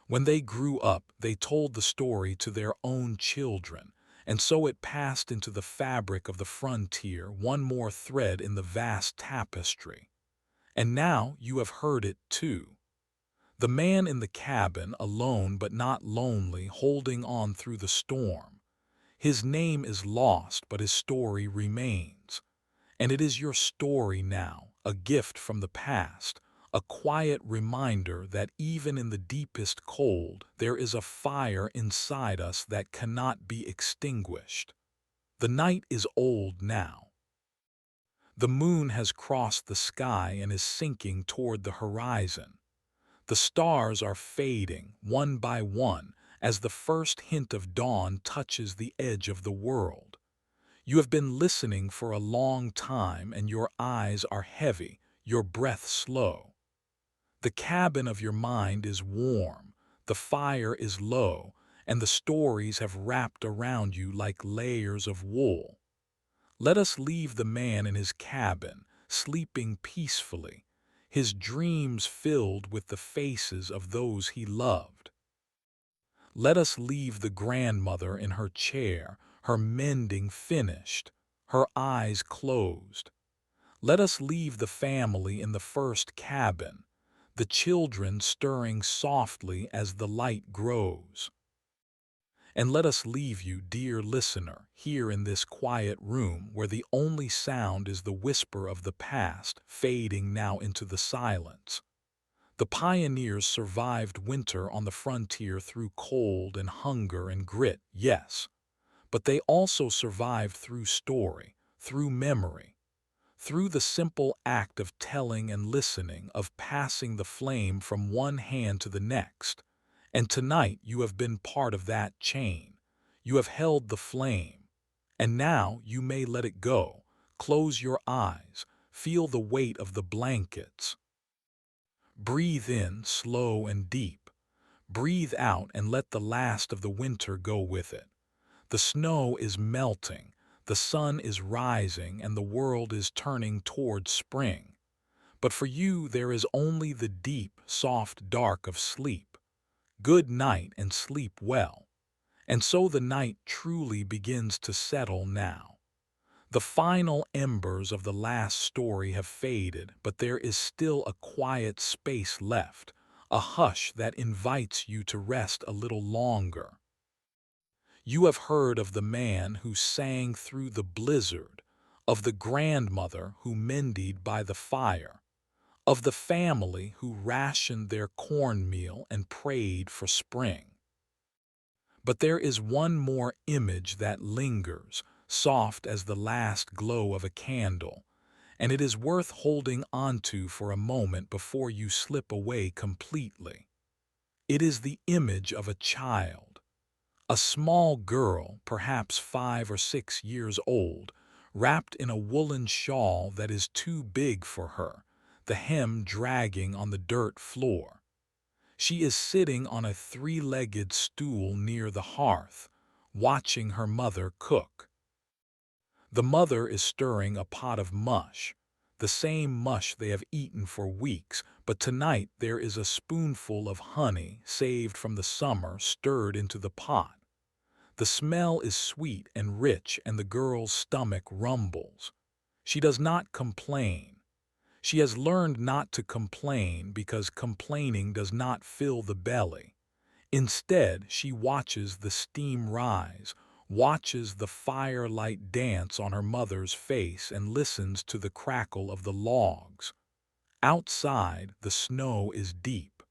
When they grew up, they told the story to their own children, and so it passed into the fabric of the frontier, one more thread in the vast tapestry. And now you have heard it too. The man in the cabin, alone but not lonely, holding on through the storm. His name is lost, but his story remains. And it is your story now, a gift from the past, a quiet reminder that even in the deepest cold, there is a fire inside us that cannot be extinguished. The night is old now. The moon has crossed the sky and is sinking toward the horizon. The stars are fading, one by one, as the first hint of dawn touches the edge of the world. You have been listening for a long time, and your eyes are heavy, your breath slow. The cabin of your mind is warm, the fire is low, and the stories have wrapped around you like layers of wool. Let us leave the man in his cabin, sleeping peacefully, his dreams filled with the faces of those he loved. Let us leave the grandmother in her chair, her mending finished, her eyes closed. Let us leave the family in the first cabin, the children stirring softly as the light grows. And let us leave you, dear listener, here in this quiet room where the only sound is the whisper of the past fading now into the silence. The pioneers survived winter on the frontier through cold and hunger and grit, yes, but they also survived through story, through memory, through the simple act of telling and listening, of passing the flame from one hand to the next. And tonight you have been part of that chain. You have held the flame. And now you may let it go. Close your eyes. Feel the weight of the blankets. Breathe in slow and deep. Breathe out and let the last of the winter go with it. The snow is melting, the sun is rising, and the world is turning toward spring. But for you there is only the deep, soft dark of sleep. Good night and sleep well. And so the night truly begins to settle now. The final embers of the last story have faded, but there is still a quiet space left, a hush that invites you to rest a little longer. You have heard of the man who sang through the blizzard, of the grandmother who mended by the fire, of the family who rationed their cornmeal and prayed for spring. But there is one more image that lingers, soft as the last glow of a candle, and it is worth holding onto for a moment before you slip away completely. It is the image of a child, a small girl, perhaps 5 or 6 years old, wrapped in a woolen shawl that is too big for her, the hem dragging on the dirt floor. She is sitting on a three-legged stool near the hearth, watching her mother cook. The mother is stirring a pot of mush, the same mush they have eaten for weeks, but tonight there is a spoonful of honey saved from the summer stirred into the pot. The smell is sweet and rich, and the girl's stomach rumbles. She does not complain. She has learned not to complain because complaining does not fill the belly. Instead, she watches the steam rise, watches the firelight dance on her mother's face, and listens to the crackle of the logs. Outside, the snow is deep.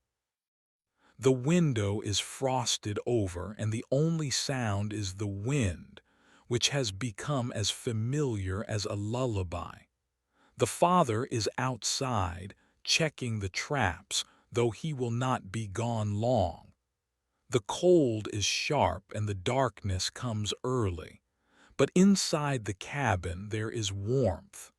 The window is frosted over, and the only sound is the wind, which has become as familiar as a lullaby. The father is outside, checking the traps, though he will not be gone long. The cold is sharp and the darkness comes early, but inside the cabin there is warmth.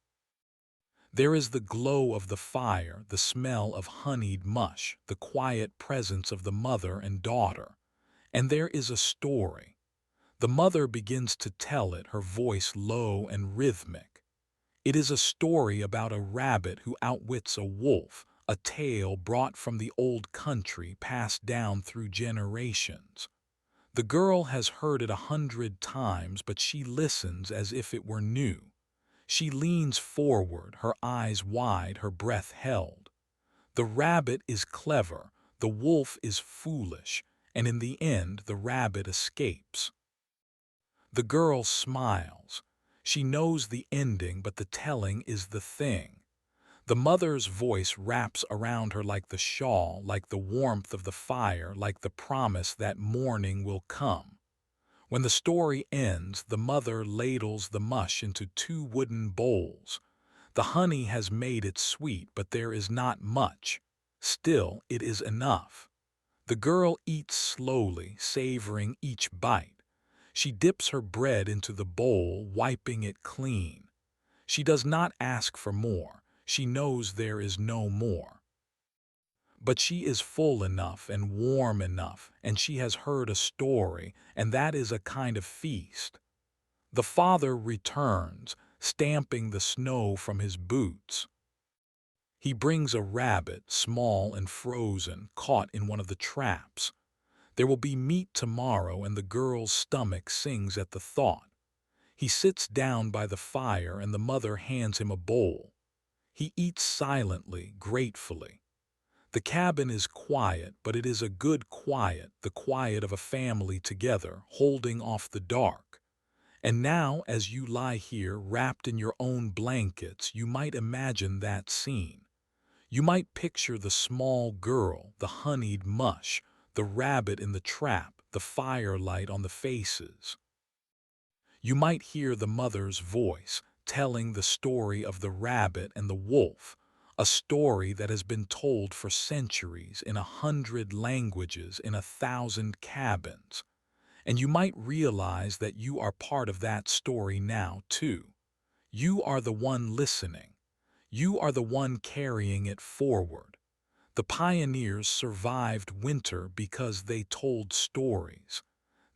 There is the glow of the fire, the smell of honeyed mush, the quiet presence of the mother and daughter. And there is a story. The mother begins to tell it, her voice low and rhythmic. It is a story about a rabbit who outwits a wolf, a tale brought from the old country passed down through generations. The girl has heard it 100 times, but she listens as if it were new. She leans forward, her eyes wide, her breath held. The rabbit is clever, the wolf is foolish, and in the end the rabbit escapes. The girl smiles. She knows the ending, but the telling is the thing. The mother's voice wraps around her like the shawl, like the warmth of the fire, like the promise that morning will come. When the story ends, the mother ladles the mush into 2 wooden bowls. The honey has made it sweet, but there is not much. Still, it is enough. The girl eats slowly, savoring each bite. She dips her bread into the bowl, wiping it clean. She does not ask for more. She knows there is no more. But she is full enough and warm enough, and she has heard a story, and that is a kind of feast. The father returns, stamping the snow from his boots. He brings a rabbit, small and frozen, caught in one of the traps. There will be meat tomorrow, and the girl's stomach sings at the thought. He sits down by the fire, and the mother hands him a bowl. He eats silently, gratefully. The cabin is quiet, but it is a good quiet, the quiet of a family together, holding off the dark. And now, as you lie here, wrapped in your own blankets, you might imagine that scene. You might picture the small girl, the honeyed mush, the rabbit in the trap, the firelight on the faces. You might hear the mother's voice telling the story of the rabbit and the wolf, a story that has been told for centuries in 100 languages in 1,000 cabins. And you might realize that you are part of that story now, too. You are the one listening. You are the one carrying it forward. The pioneers survived winter because they told stories.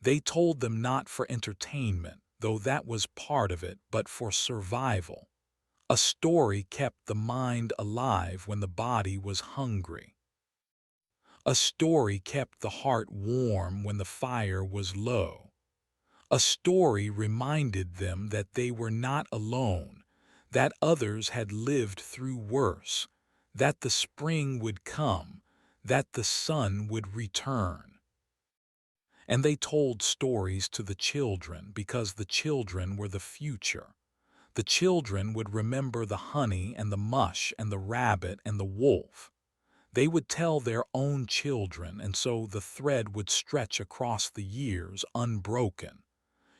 They told them not for entertainment, though that was part of it, but for survival. A story kept the mind alive when the body was hungry. A story kept the heart warm when the fire was low. A story reminded them that they were not alone, that others had lived through worse, that the spring would come, that the sun would return. And they told stories to the children because the children were the future. The children would remember the honey and the mush and the rabbit and the wolf. They would tell their own children, and so the thread would stretch across the years unbroken.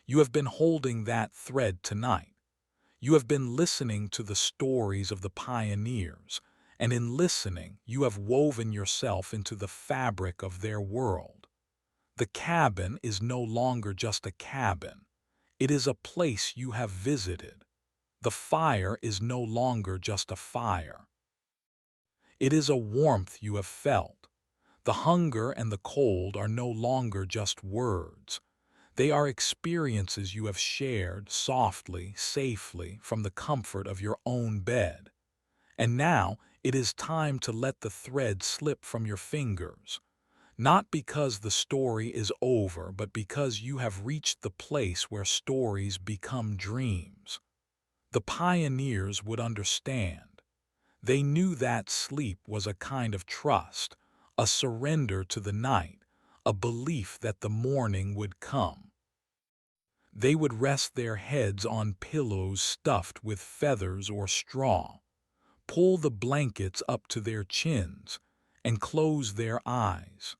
You have been holding that thread tonight. You have been listening to the stories of the pioneers, and in listening, you have woven yourself into the fabric of their world. The cabin is no longer just a cabin. It is a place you have visited. The fire is no longer just a fire. It is a warmth you have felt. The hunger and the cold are no longer just words. They are experiences you have shared softly, safely, from the comfort of your own bed. And now it is time to let the thread slip from your fingers. Not because the story is over, but because you have reached the place where stories become dreams. The pioneers would understand. They knew that sleep was a kind of trust, a surrender to the night, a belief that the morning would come. They would rest their heads on pillows stuffed with feathers or straw, pull the blankets up to their chins, and close their eyes.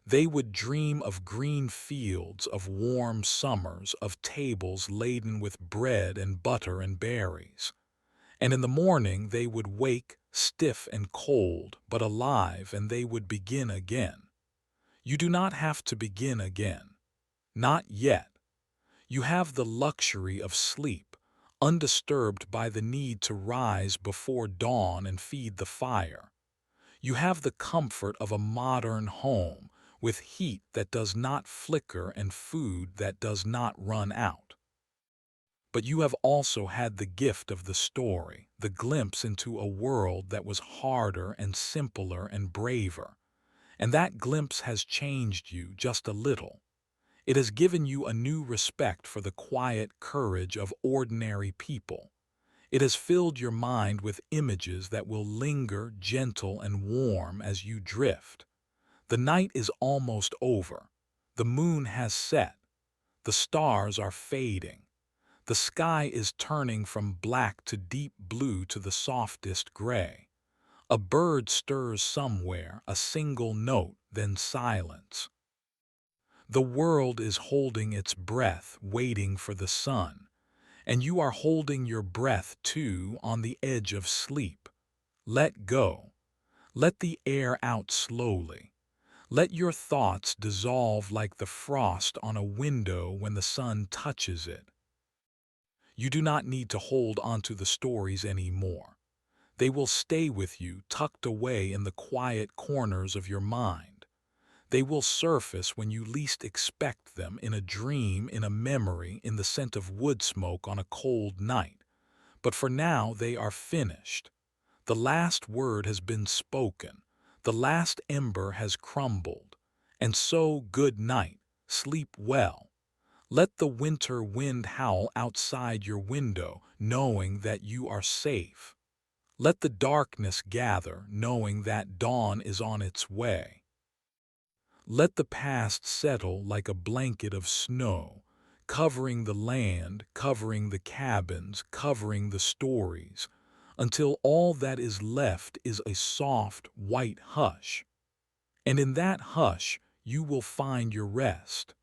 They would dream of green fields, of warm summers, of tables laden with bread and butter and berries. And in the morning they would wake, stiff and cold, but alive, and they would begin again. You do not have to begin again. Not yet. You have the luxury of sleep, undisturbed by the need to rise before dawn and feed the fire. You have the comfort of a modern home, with heat that does not flicker and food that does not run out. But you have also had the gift of the story, the glimpse into a world that was harder and simpler and braver. And that glimpse has changed you just a little. It has given you a new respect for the quiet courage of ordinary people. It has filled your mind with images that will linger gentle and warm as you drift. The night is almost over. The moon has set. The stars are fading. The sky is turning from black to deep blue to the softest gray. A bird stirs somewhere, a single note, then silence. The world is holding its breath, waiting for the sun, and you are holding your breath too on the edge of sleep. Let go. Let the air out slowly. Let your thoughts dissolve like the frost on a window when the sun touches it. You do not need to hold onto the stories anymore. They will stay with you, tucked away in the quiet corners of your mind. They will surface when you least expect them, in a dream, in a memory, in the scent of wood smoke on a cold night. But for now they are finished. The last word has been spoken. The last ember has crumbled. And so, good night. Sleep well. Let the winter wind howl outside your window, knowing that you are safe. Let the darkness gather, knowing that dawn is on its way. Let the past settle like a blanket of snow, covering the land, covering the cabins, covering the stories, until all that is left is a soft, white hush. And in that hush, you will find your rest.